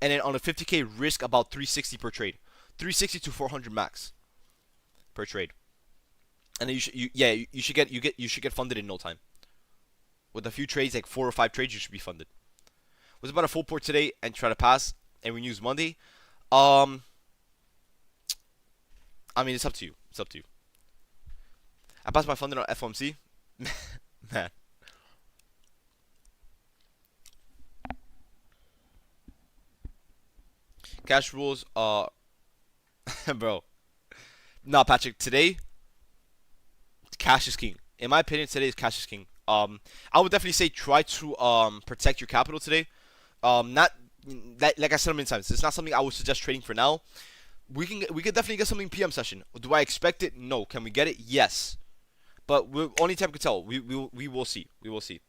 And then on a 50K, risk about 360 per trade. 360 to 400 max per trade. And then you should get funded in no time. With a few trades, like 4 or 5 trades, you should be funded. Was about a full port today and try to pass and renews Monday. Um, I mean, it's up to you. It's up to you. I passed my funding on FOMC. Man, cash rules. Bro. Nah, Patrick. Today, cash is king. In my opinion, today is cash is king. I would definitely say try to protect your capital today. Not like I said many times. It's not something I would suggest trading for now. We could definitely get something PM session. Do I expect it? No. Can we get it? Yes. But only time could tell. We will see. We will see.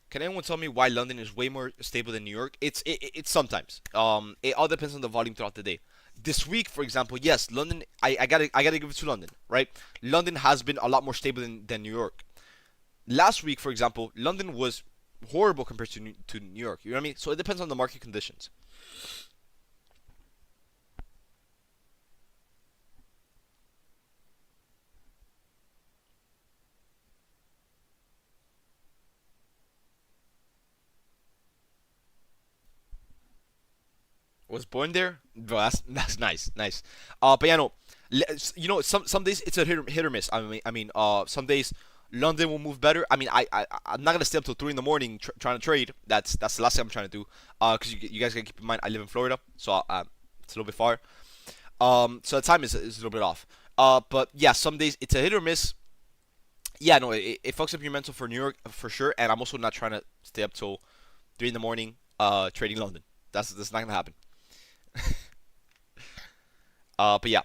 Can anyone tell me why London is way more stable than New York? It's sometimes. It all depends on the volume throughout the day. This week, for example, yes, London. I gotta give it to London, right? London has been a lot more stable than New York. Last week, for example, London was horrible compared to New York. You know what I mean? So it depends on the market conditions. Was born there, bro. That's nice, nice. But yeah, no, you know, some days it's a hit or miss. Some days London will move better. I mean, I'm not gonna stay up till 3 in the morning trying to trade. That's the last thing I'm trying to do. Because you guys gotta keep in mind I live in Florida, so it's a little bit far. So the time is a little bit off. But yeah, some days it's a hit or miss. Yeah, no, it fucks up your mental for New York for sure. And I'm also not trying to stay up till 3 in the morning, trading London. That's not gonna happen. But yeah,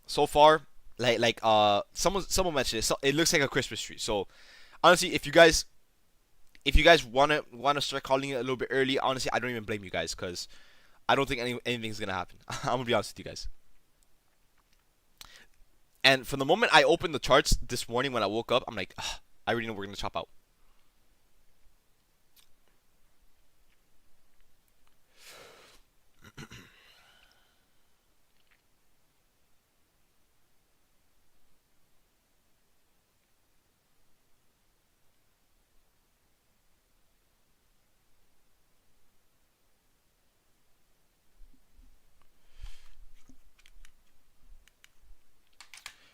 so far, someone mentioned it. So it looks like a Christmas tree. So honestly, if you guys wanna start calling it a little bit early, honestly, I don't even blame you guys because I don't think anything's gonna happen. I'm gonna be honest with you guys. And from the moment I opened the charts this morning when I woke up, I'm like, "Ugh, I already know we're gonna chop out."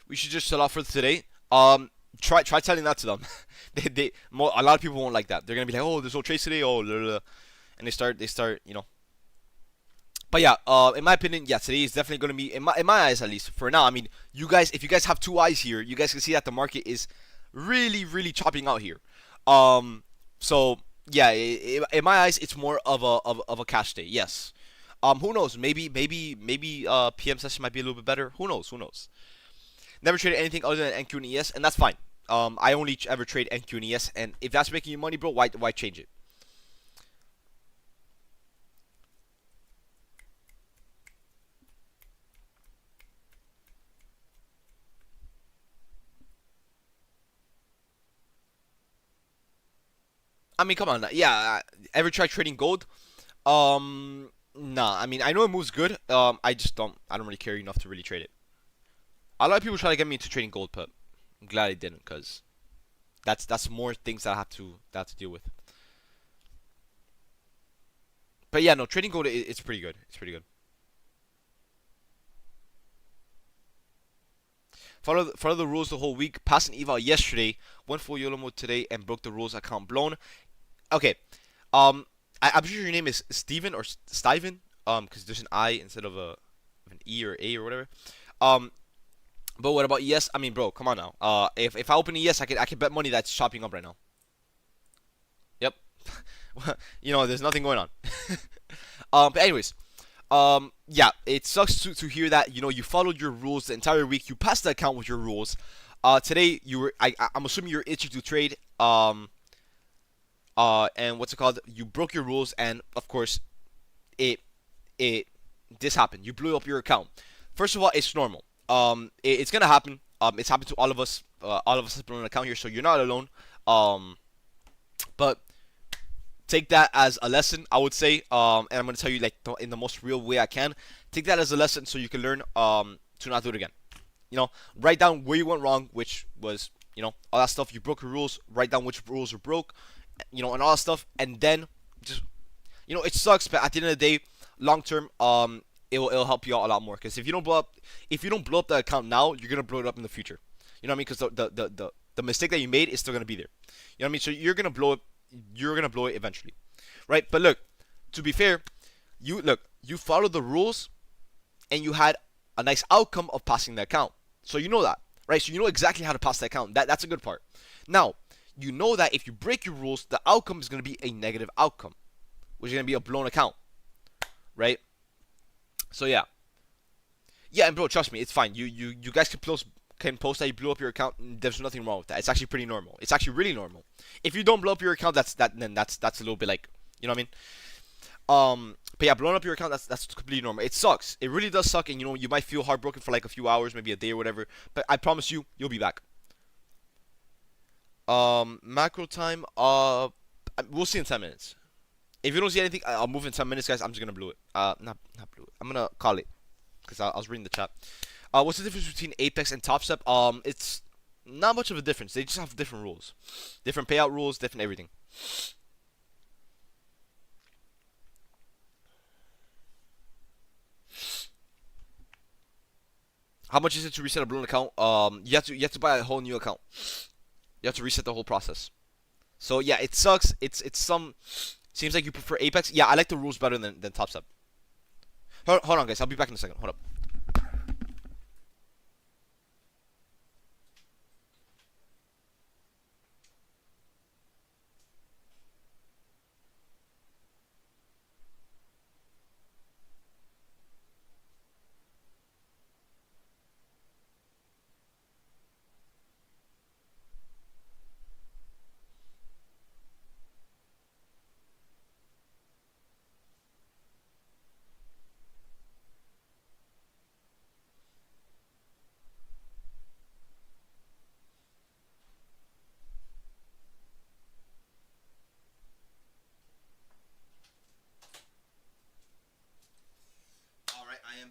We should just sell off for today. Try telling that to them. A lot of people won't like that. They're gonna be like, oh, there's no trades today. Oh, blah, blah, blah. And they start. But yeah, in my opinion, yeah, today is definitely gonna be in my eyes at least for now. I mean, you guys, if you guys have two eyes here, you guys can see that the market is really, really chopping out here. Um, so yeah, in my eyes, it's more of a cash day. Yes. Who knows? Maybe PM session might be a little bit better. Who knows? Who knows? Never traded anything other than NQ and ES, and that's fine. I only ever trade NQ and ES, and if that's making you money, bro, why change it? I mean, come on, yeah. Ever try trading gold? Nah. I mean, I know it moves good. I just don't. I don't really care enough to really trade it. A lot of people try to get me into trading gold, but I'm glad I didn't, cause that's more things that I have to deal with. But yeah, no, trading gold it's pretty good. It's pretty good. Follow the rules the whole week. Passed an eval yesterday. Went full YOLO mode today and broke the rules. Account blown. Okay. Um, I'm sure your name is Steven or Steven. Because there's an I instead of an E or A or whatever. Um, but what about ES? I mean, bro, come on now. If I open ES, I can bet money that's chopping up right now. Yep. There's nothing going on. But anyways, yeah, it sucks to hear that. You followed your rules the entire week. You passed the account with your rules. Today I'm assuming you're itching to trade. And what's it called? You broke your rules, and of course, it it this happened. You blew up your account. First of all, it's normal. It's gonna happen. It's happened to all of us. All of us have blown an account here, so you're not alone. Um, but take that as a lesson, I would say. And I'm gonna tell you like in the most real way I can. Take that as a lesson so you can learn to not do it again. Write down where you went wrong, which was all that stuff. You broke your rules. Write down which rules were broke, and all that stuff, and then just it sucks, but at the end of the day, long term, it'll help you out a lot more. Because if you don't blow up the account now, you're gonna blow it up in the future. You know what I mean? Because the mistake that you made is still gonna be there. You know what I mean? So you're gonna blow it eventually, right? But look, to be fair, you followed the rules and you had a nice outcome of passing the account. So you know that, right? So you know exactly how to pass the account. That's a good part. Now, you know that if you break your rules, the outcome is going to be a negative outcome, which is going to be a blown account, right? So yeah, yeah, and bro, trust me, it's fine. You guys can post that you blew up your account. There's nothing wrong with that. It's actually pretty normal. It's actually really normal. If you don't blow up your account, that's a little bit like what I mean. But yeah, blowing up your account, that's completely normal. It sucks. It really does suck, and you might feel heartbroken for like a few hours, maybe a day or whatever. But I promise you'll be back. Macro time. We'll see in 10 minutes. If you don't see anything, I'll move in 10 minutes, guys. I'm just gonna blow it. Not blow it. I'm gonna call it because I was reading the chat. What's the difference between Apex and Top Step? It's not much of a difference. They just have different rules, different payout rules, different everything. How much is it to reset a balloon account? You have to buy a whole new account. You have to reset the whole process. So yeah, it sucks. It's some. Seems like you prefer Apex. Yeah, I like the rules better than Top Step. Hold on, guys. I'll be back in a second. Hold up.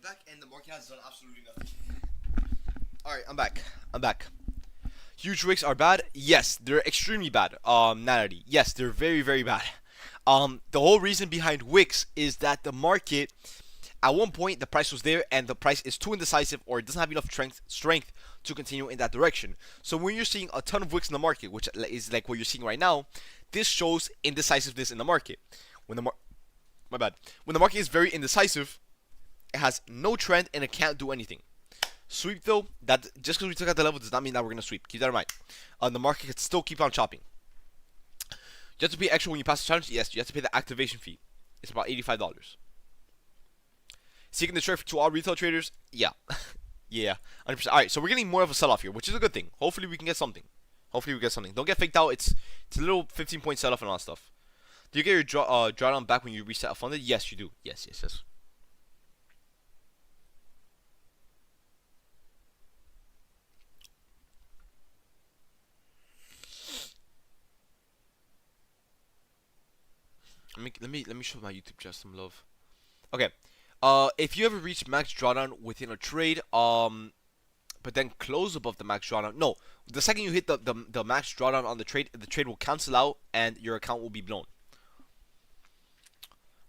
back, and the market has done absolutely nothing. All right, I'm back. I'm back. Huge wicks are bad. Yes, they're extremely bad. Nanity. Yes, they're very, very bad. The whole reason behind wicks is that the market, at one point, the price was there, and the price is too indecisive, or it doesn't have enough strength to continue in that direction. So when you're seeing a ton of wicks in the market, which is like what you're seeing right now, this shows indecisiveness in the market. When the my bad. When the market is very indecisive, it has no trend and it can't do anything. Sweep though, that just because we took out the level does not mean that we're gonna sweep. Keep that in mind. The market can still keep on chopping. You have to pay extra when you pass the challenge. Yes, you have to pay the activation fee. It's about $85. Seeking the trade to all retail traders. Yeah, yeah, 100%. All right, so we're getting more of a sell-off here, which is a good thing. Hopefully we can get something. Hopefully we get something. Don't get faked out. It's a little 15-point sell-off and all that stuff. Do you get your drawdown back when you reset a funded? Yes, you do. Yes. Let me show my YouTube chat some love. Okay. If you ever reach max drawdown within a trade, but then close above the max drawdown. No, the second you hit the max drawdown on the trade will cancel out and your account will be blown.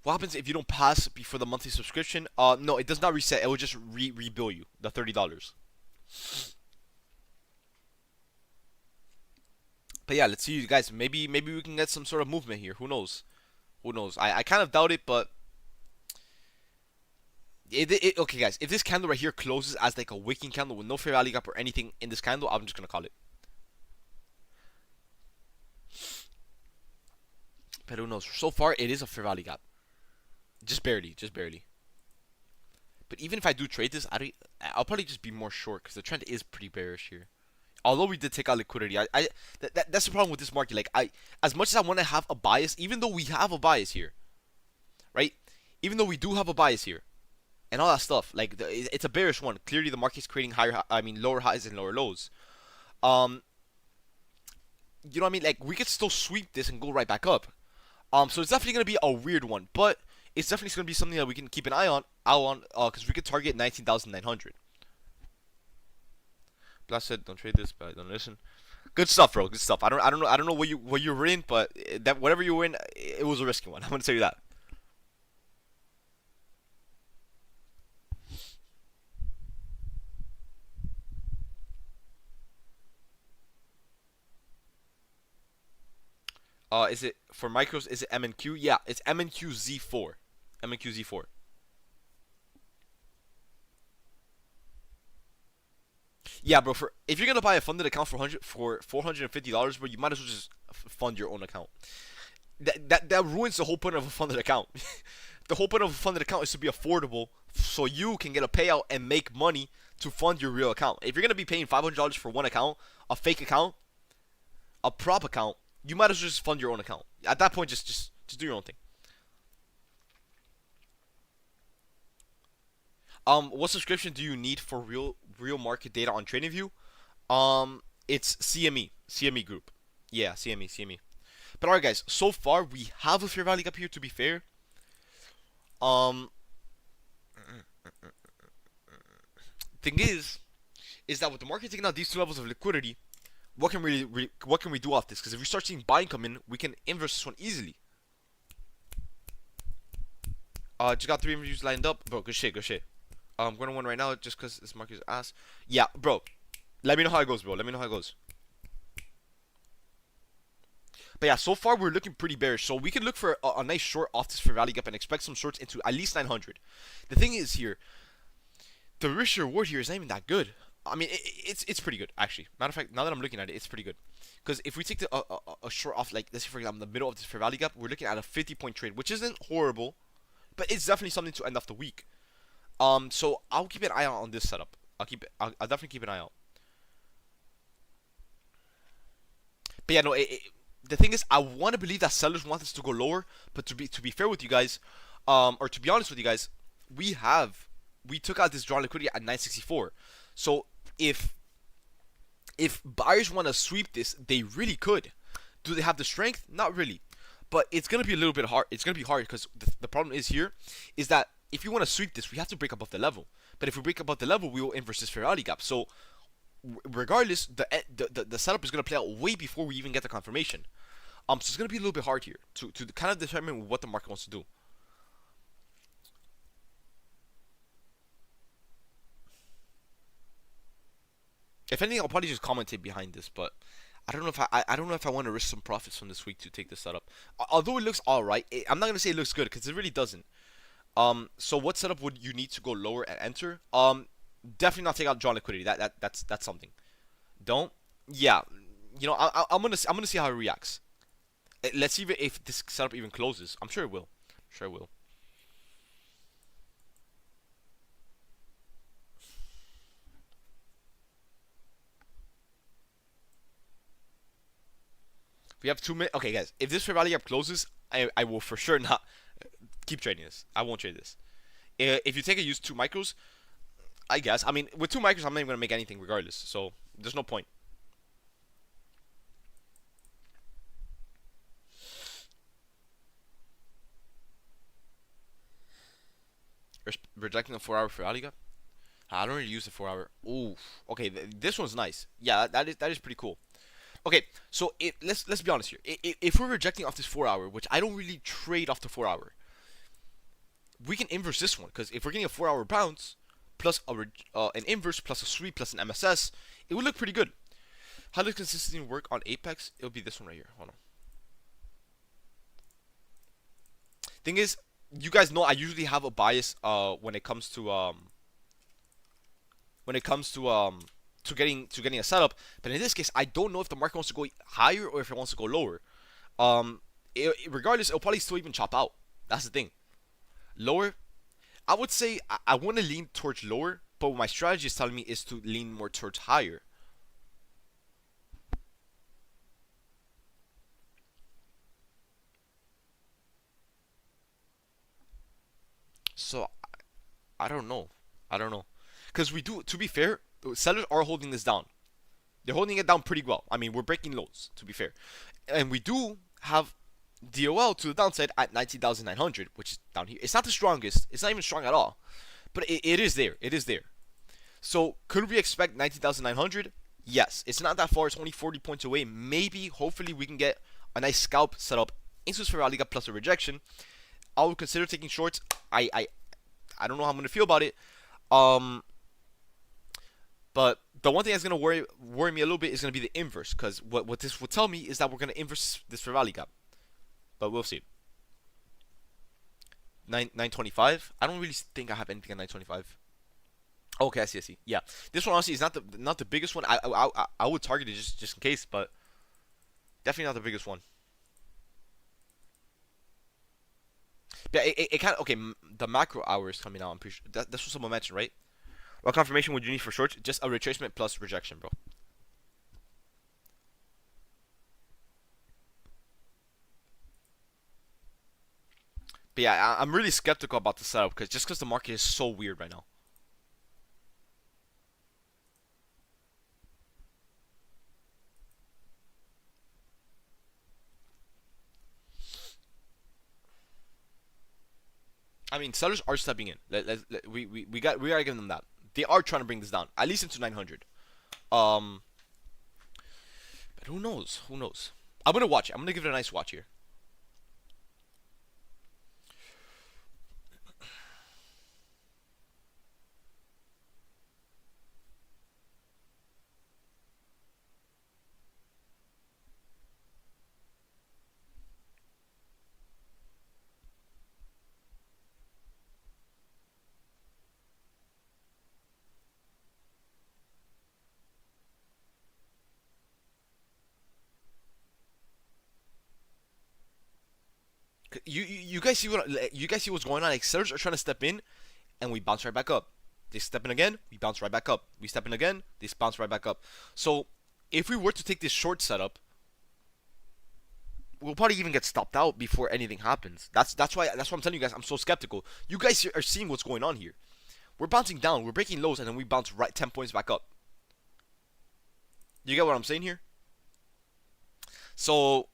What happens if you don't pass before the monthly subscription? No, it does not reset. It will just rebill you the $30. But yeah, let's see, you guys. Maybe we can get some sort of movement here. Who knows? Who knows? I kind of doubt it, but okay, guys. If this candle right here closes as like a wicking candle with no fair value gap or anything in this candle, I'm just gonna call it. But who knows? So far, it is a fair value gap. Just barely. But even if I do trade this, I'll probably just be more short because the trend is pretty bearish here. Although we did take out liquidity, that's the problem with this market. Like as much as I want to have a bias, even though we have a bias here, right? Even though we do have a bias here, and all that stuff, like it's a bearish one. Clearly, the market's creating lower highs and lower lows. You know what I mean? Like we could still sweep this and go right back up. So it's definitely gonna be a weird one, but it's definitely gonna be something that we can keep an eye on, because we could target 19,900. Blast said, "Don't trade this, but I don't listen." Good stuff, bro. Good stuff. I don't know what you were in, but that whatever you were in, it was a risky one. I'm gonna tell you that. Is it for micros? Is it MNQ? Yeah, it's MNQ Z4. MNQ Z4. Yeah, bro. If you're gonna buy a funded account for $450, bro, you might as well just fund your own account. That ruins the whole point of a funded account. The whole point of a funded account is to be affordable, so you can get a payout and make money to fund your real account. If you're gonna be paying $500 for one account, a fake account, a prop account, you might as well just fund your own account. At that point, just do your own thing. What subscription do you need for real market data on TradingView? It's CME group. Yeah, CME. But alright, guys. So far, we have a fair value gap here. To be fair, um, thing is that with the market taking out these two levels of liquidity, what can we do off this? Because if we start seeing buying come in, we can inverse this one easily. Just got 3 reviews lined up, bro. Good shit. I'm going to one right now just because this market is ass. Yeah, bro. Let me know how it goes, bro. Let me know how it goes. But yeah, so far we're looking pretty bearish. So we could look for a nice short off this fair value gap and expect some shorts into at least 900. The thing is here, the risk reward here is not even that good. I mean, it's pretty good, actually. Matter of fact, now that I'm looking at it, it's pretty good. Because if we take a short off, like, let's say, for example, the middle of this fair value gap, we're looking at a 50-point trade, which isn't horrible, but it's definitely something to end off the week. So I'll keep an eye out on this setup. I'll definitely keep an eye out. But yeah, no, the thing is, I want to believe that sellers want this to go lower, but to be fair with you guys, or to be honest with you guys, we took out this draw liquidity at 964. So if buyers want to sweep this, they really could. Do they have the strength? Not really. But it's gonna be a little bit hard. It's gonna be hard because the problem is here, is that if you want to sweep this, we have to break above the level. But if we break above the level, we will inverse this fair value gap. So regardless, the setup is going to play out way before we even get the confirmation. So it's going to be a little bit hard here to kind of determine what the market wants to do. If anything, I'll probably just commentate behind this, but I don't know if I don't know if I want to risk some profits from this week to take this setup. Although it looks all right, I'm not gonna say it looks good because it really doesn't. So what setup would you need to go lower and enter? Definitely not take out draw liquidity. That's something. Don't. Yeah. I'm gonna see how it reacts. Let's see if this setup even closes. I'm sure it will. Sure it will. We have 2 minutes. Okay, guys. If this fair value gap closes, I will for sure not keep trading this. I won't trade this. If you take a use 2 micros, I guess. I mean, with 2 micros, I'm not even gonna make anything regardless. So there's no point. Rejecting the 4 hour fair value gap. I don't really use the 4 hour. Ooh. Okay, this one's nice. Yeah, that is pretty cool. Okay, so let's be honest here. If we're rejecting off this 4 hour, which I don't really trade off the 4 hour, we can inverse this one because if we're getting a 4 hour bounce plus an inverse plus a sweep plus an MSS, it would look pretty good. How does consistency work on Apex? It'll be this one right here. Hold on. Thing is, you guys know I usually have a bias when it comes to getting a setup, but in this case, I don't know if the market wants to go higher or if it wants to go lower. Regardless, it'll probably still even chop out. That's the thing. Lower, I would say I want to lean towards lower, but what my strategy is telling me is to lean more towards higher. So I don't know. I don't know. Because we do, to be fair, sellers are holding this down. They're holding it down pretty well. I mean, we're breaking lows, to be fair. And we do have DOL to the downside at 19,900, which is down here. It's not the strongest. It's not even strong at all. But it is there. It is there. So, could we expect 19,900? Yes. It's not that far. It's only 40 points away. Maybe, hopefully, we can get a nice scalp set up into this Ferrari plus a rejection. I would consider taking shorts. I don't know how I'm going to feel about it. But the one thing that's going to worry me a little bit is going to be the inverse. Because what this will tell me is that we're going to inverse this Ferrari gap. But we'll see. 925. I don't really think I have anything at 925. Okay, I see. Yeah, this one honestly is not the biggest one. I would target it just in case, but definitely not the biggest one. Yeah, it kind of okay. The macro hour is coming out. I'm pretty sure that's what someone mentioned, right? What confirmation would you need for shorts? Just a retracement plus rejection, bro. But yeah, I'm really skeptical about the setup because the market is so weird right now. I mean, sellers are stepping in. We gotta give them that. They are trying to bring this down, at least into 900. Um, but who knows? Who knows? I'm gonna watch it. I'm gonna give it a nice watch here. You guys see what's going on? Like sellers are trying to step in, and we bounce right back up. They step in again, we bounce right back up. We step in again, they bounce right back up. So if we were to take this short setup, we'll probably even get stopped out before anything happens. That's why I'm telling you guys I'm so skeptical. You guys are seeing what's going on here. We're bouncing down, we're breaking lows, and then we bounce right 10 points back up. You get what I'm saying here? So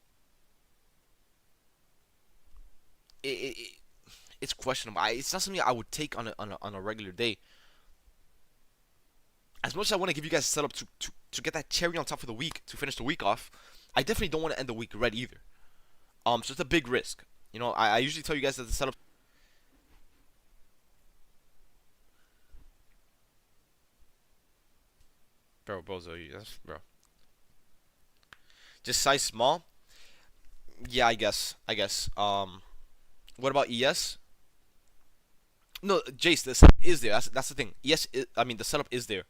it it's questionable. It's not something I would take on a regular day. As much as I want to give you guys a setup to get that cherry on top of the week to finish the week off, I definitely don't want to end the week red either. So it's a big risk. You know, I usually tell you guys that the setup. Bro, bro. Just size small. Yeah, I guess. What about ES? No, Jace, the setup is there. That's the thing. I mean the setup is there.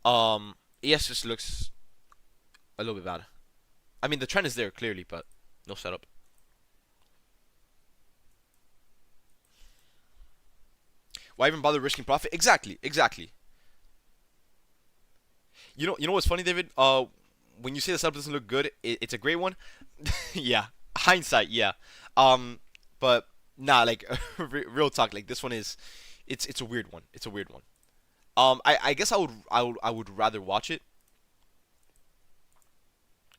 ES just looks a little bit bad. I mean the trend is there clearly, but no setup. Why even bother risking profit? Exactly, exactly. You know what's funny, David? When you say the setup doesn't look good, it's a great one. Yeah, hindsight, yeah. Um, but nah, like real talk, like this one is, it's a weird one. It's a weird one. I guess I would rather watch it,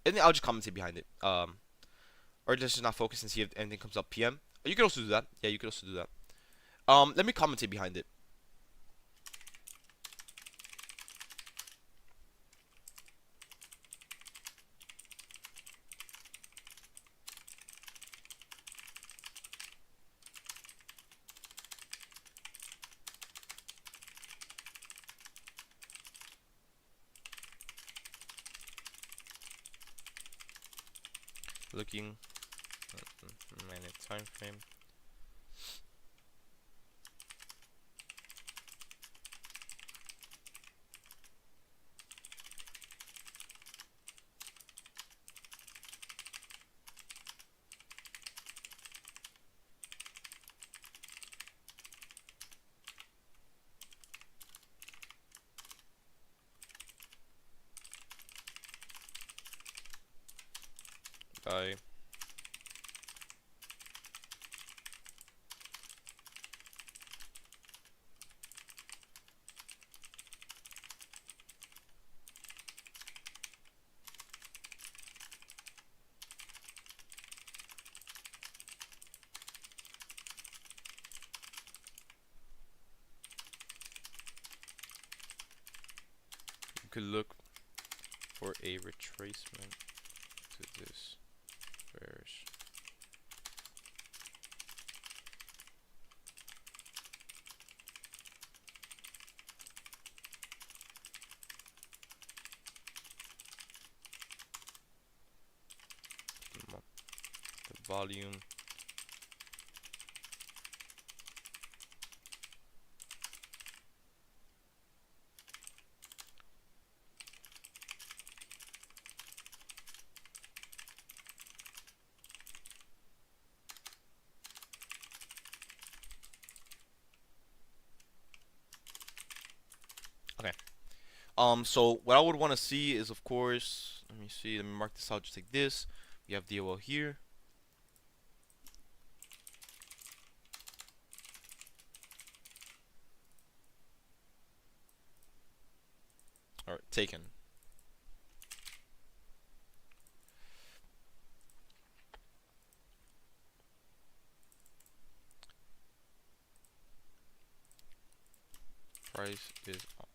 and then I'll just commentate behind it. Or just not focus and see if anything comes up PM. You could also do that. Yeah, you could also do that. Let me commentate behind it. Looking minute time frame. Bye. You could look for a retracement to this bearish. The volume. Okay. So what I would want to see is, of course, let me see. Let me mark this out. Just like this. We have DOL here. All right, taken. Price is on.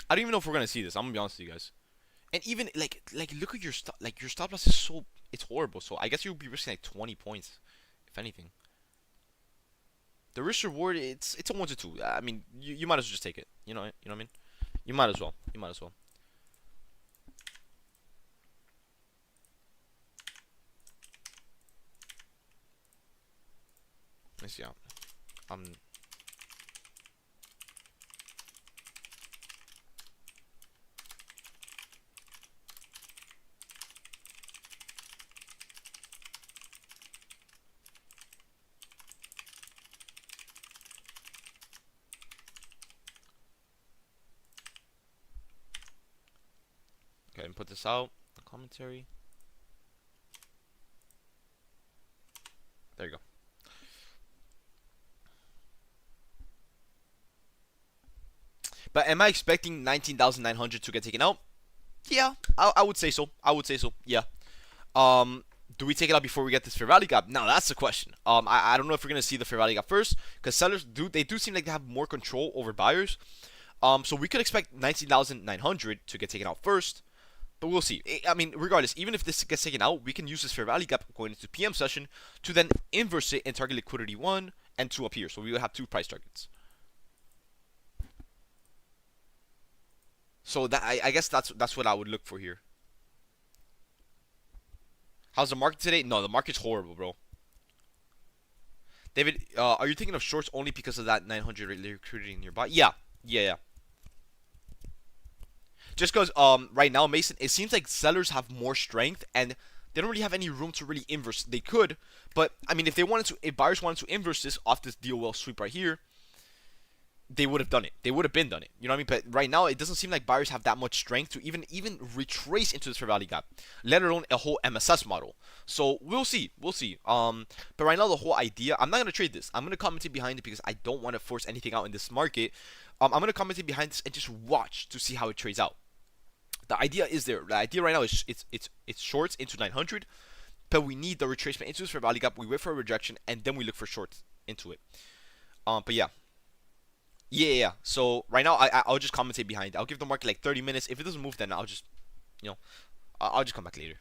I don't even know if we're gonna see this. I'm gonna be honest with you guys. And even like look at your stop, like your stop loss is so, it's horrible. So I guess you'll be risking like 20 points, if anything. The risk reward, it's a 1 to 2. I mean, you might as well just take it. You know what I mean? You might as well. You might as well. Let's see. Um. Go ahead and put this out. Commentary. There you go. But am I expecting 19,900 to get taken out? Yeah, I would say so. I would say so. Yeah. Do we take it out before we get this fair value gap? Now that's the question. I don't know if we're gonna see the fair value gap first, because sellers do seem like they have more control over buyers. So we could expect 19,900 to get taken out first, but we'll see. I mean, regardless, even if this gets taken out, we can use this fair value gap going into PM session to then inverse it and target liquidity 1 and 2 up here. So we would have 2 price targets. So that I guess that's what I would look for here. How's the market today? No, the market's horrible, bro. David, are you thinking of shorts only because of that 900 liquidity nearby? Yeah, yeah. Just because right now, Mason, it seems like sellers have more strength and they don't really have any room to really inverse. They could, but I mean, if buyers wanted to inverse this off this DOL sweep right here, they would have done it. They would have been done it. You know what I mean? But right now, it doesn't seem like buyers have that much strength to even retrace into this fair value gap, let alone a whole MSS model. So we'll see. We'll see. But right now, the whole idea, I'm not gonna trade this. I'm gonna comment behind it because I don't want to force anything out in this market. I'm gonna comment behind this and just watch to see how it trades out. The idea is there. The idea right now is it's shorts into 900, but we need the retracement into this fair value gap. We wait for a rejection and then we look for shorts into it. But yeah. Yeah. So right now, I'll just commentate behind. I'll give the market like 30 minutes. If it doesn't move, then I'll just, you know, I'll just come back later.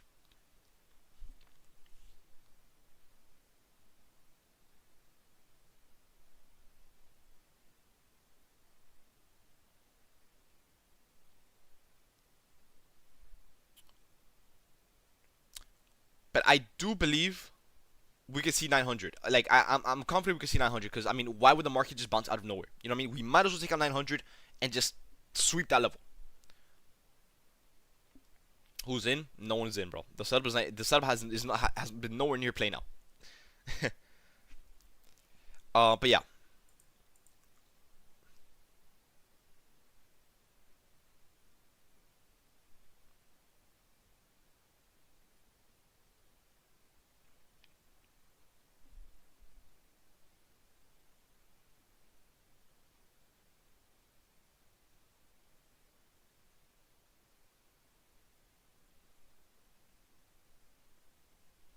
But I do believe we could see 900. Like I'm confident we could see 900 because I mean, why would the market just bounce out of nowhere? You know what I mean? We might as well take out 900 and just sweep that level. Who's in? No one's in, bro. The setup has been nowhere near play now. But yeah.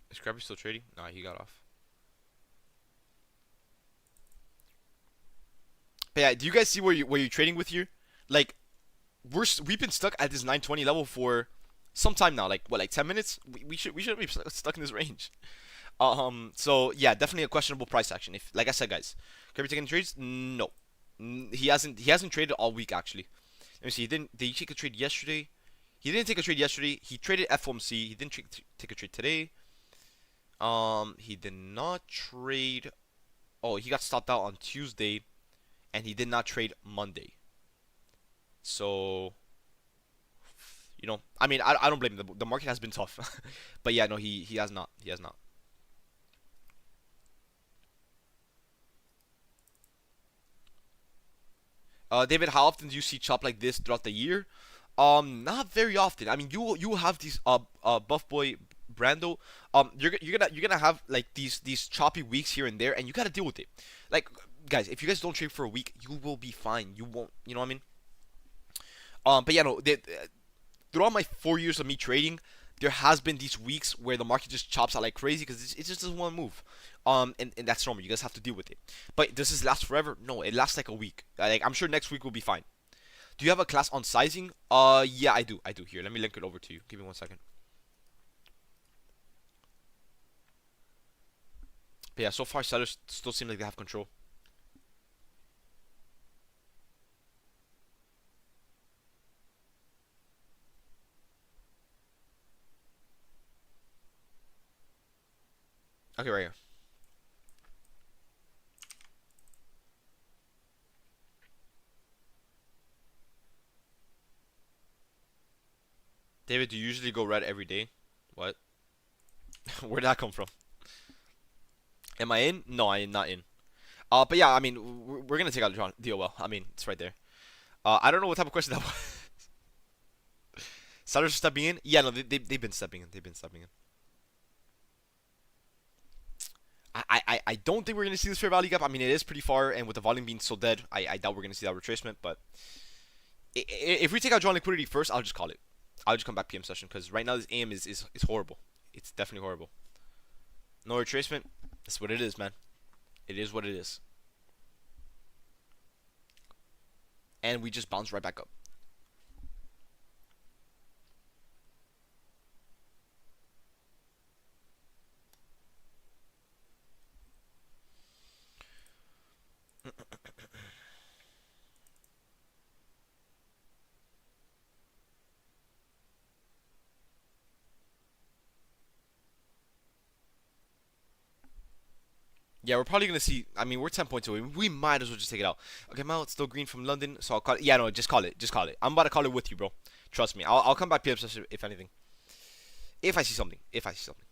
Is Krabby still trading? Nah, he got off. But yeah, do you guys see where you're trading with here? Like we've been stuck at this 920 level for some time now. Like what, like 10 minutes? We should be stuck in this range. So yeah, definitely a questionable price action. If like I said, guys, Kirby taking trades? No, he hasn't traded all week actually. Let me see. Did he take a trade yesterday? He didn't take a trade yesterday. He traded FOMC. He didn't take a trade today. He did not trade. Oh, he got stopped out on Tuesday, and he did not trade Monday. So, I mean, I don't blame him. The market has been tough, but yeah, no, he has not. He has not. David, how often do you see chop like this throughout the year? Not very often. I mean, you will have these buff boy Brando. You're gonna have like these choppy weeks here and there, and you gotta deal with it. Like guys, if you guys don't trade for a week, you will be fine. You won't. You know what I mean? But yeah, no. Throughout my 4 years of me trading, there has been these weeks where the market just chops out like crazy because it just doesn't want to move. And that's normal. You guys have to deal with it. But does this last forever? No, it lasts like a week. Like I'm sure next week will be fine. Do you have a class on sizing? Yeah, I do. I do. Here, let me link it over to you. Give me 1 second. But yeah, so far sellers still seem like they have control. Okay, right here. David, do you usually go red every day? What? Where did that come from? Am I in? No, I am not in. But yeah, I mean, we're gonna take out DOL. I mean, it's right there. I don't know what type of question that was. Sellers are stepping in. Yeah, no, they've been stepping in. They've been stepping in. I don't think we're gonna see this fair value gap. I mean, it is pretty far, and with the volume being so dead, I doubt we're gonna see that retracement. But if we take out drawn liquidity first, I'll just call it. I'll just come back PM session because right now this AM is horrible. It's definitely horrible. No retracement. That's what it is, man. It is what it is. And we just bounce right back up. Yeah, we're probably gonna see. I mean, we're 10 points away. We might as well just take it out. Okay, Mel, it's still green from London, so I'll call it. Yeah, no, just call it. Just call it. I'm about to call it with you, bro. Trust me. I'll come back PM session if anything. If I see something. If I see something.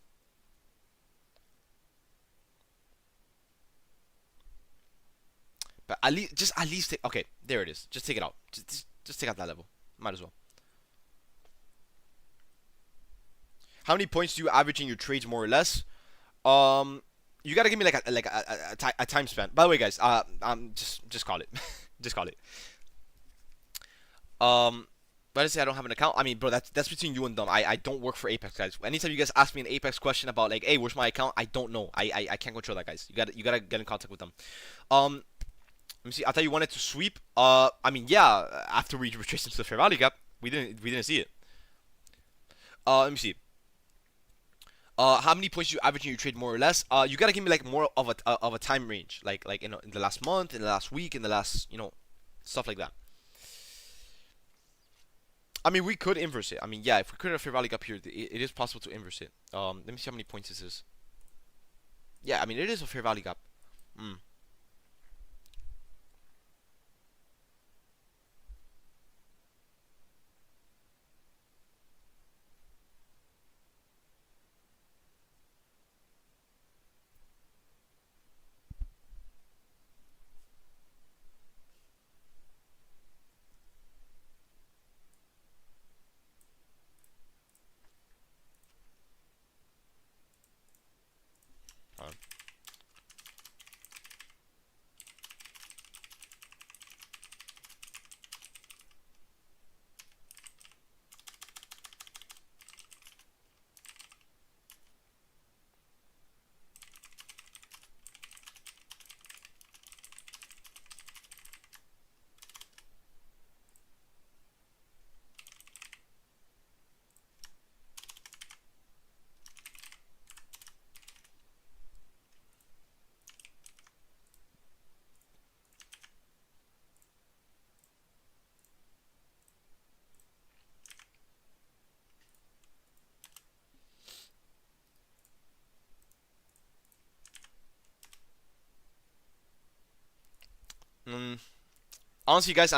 But at least take. Okay, there it is. Just take it out. Just take out that level. Might as well. How many points do you average in your trades, more or less? You gotta give me like a time span. By the way, guys, just call it, just call it. Um, let's say I don't have an account. I mean, bro, that's between you and them. I don't work for Apex, guys. Anytime you guys ask me an Apex question about like, hey, where's my account? I don't know. I can't control that, guys. You gotta get in contact with them. Let me see. I thought you wanted to sweep. I mean, yeah. After we retraced into the fair value gap, we didn't see it. Let me see. How many points you average in your trade, more or less? You gotta give me like more of a time range, like in the last month, in the last week, in the last stuff like that. I mean, we could inverse it. I mean, yeah, if we create a fair value gap here, it is possible to inverse it. Let me see how many points this is. Yeah, I mean, it is a fair value gap. Mm. Uh, mm. Honestly, guys,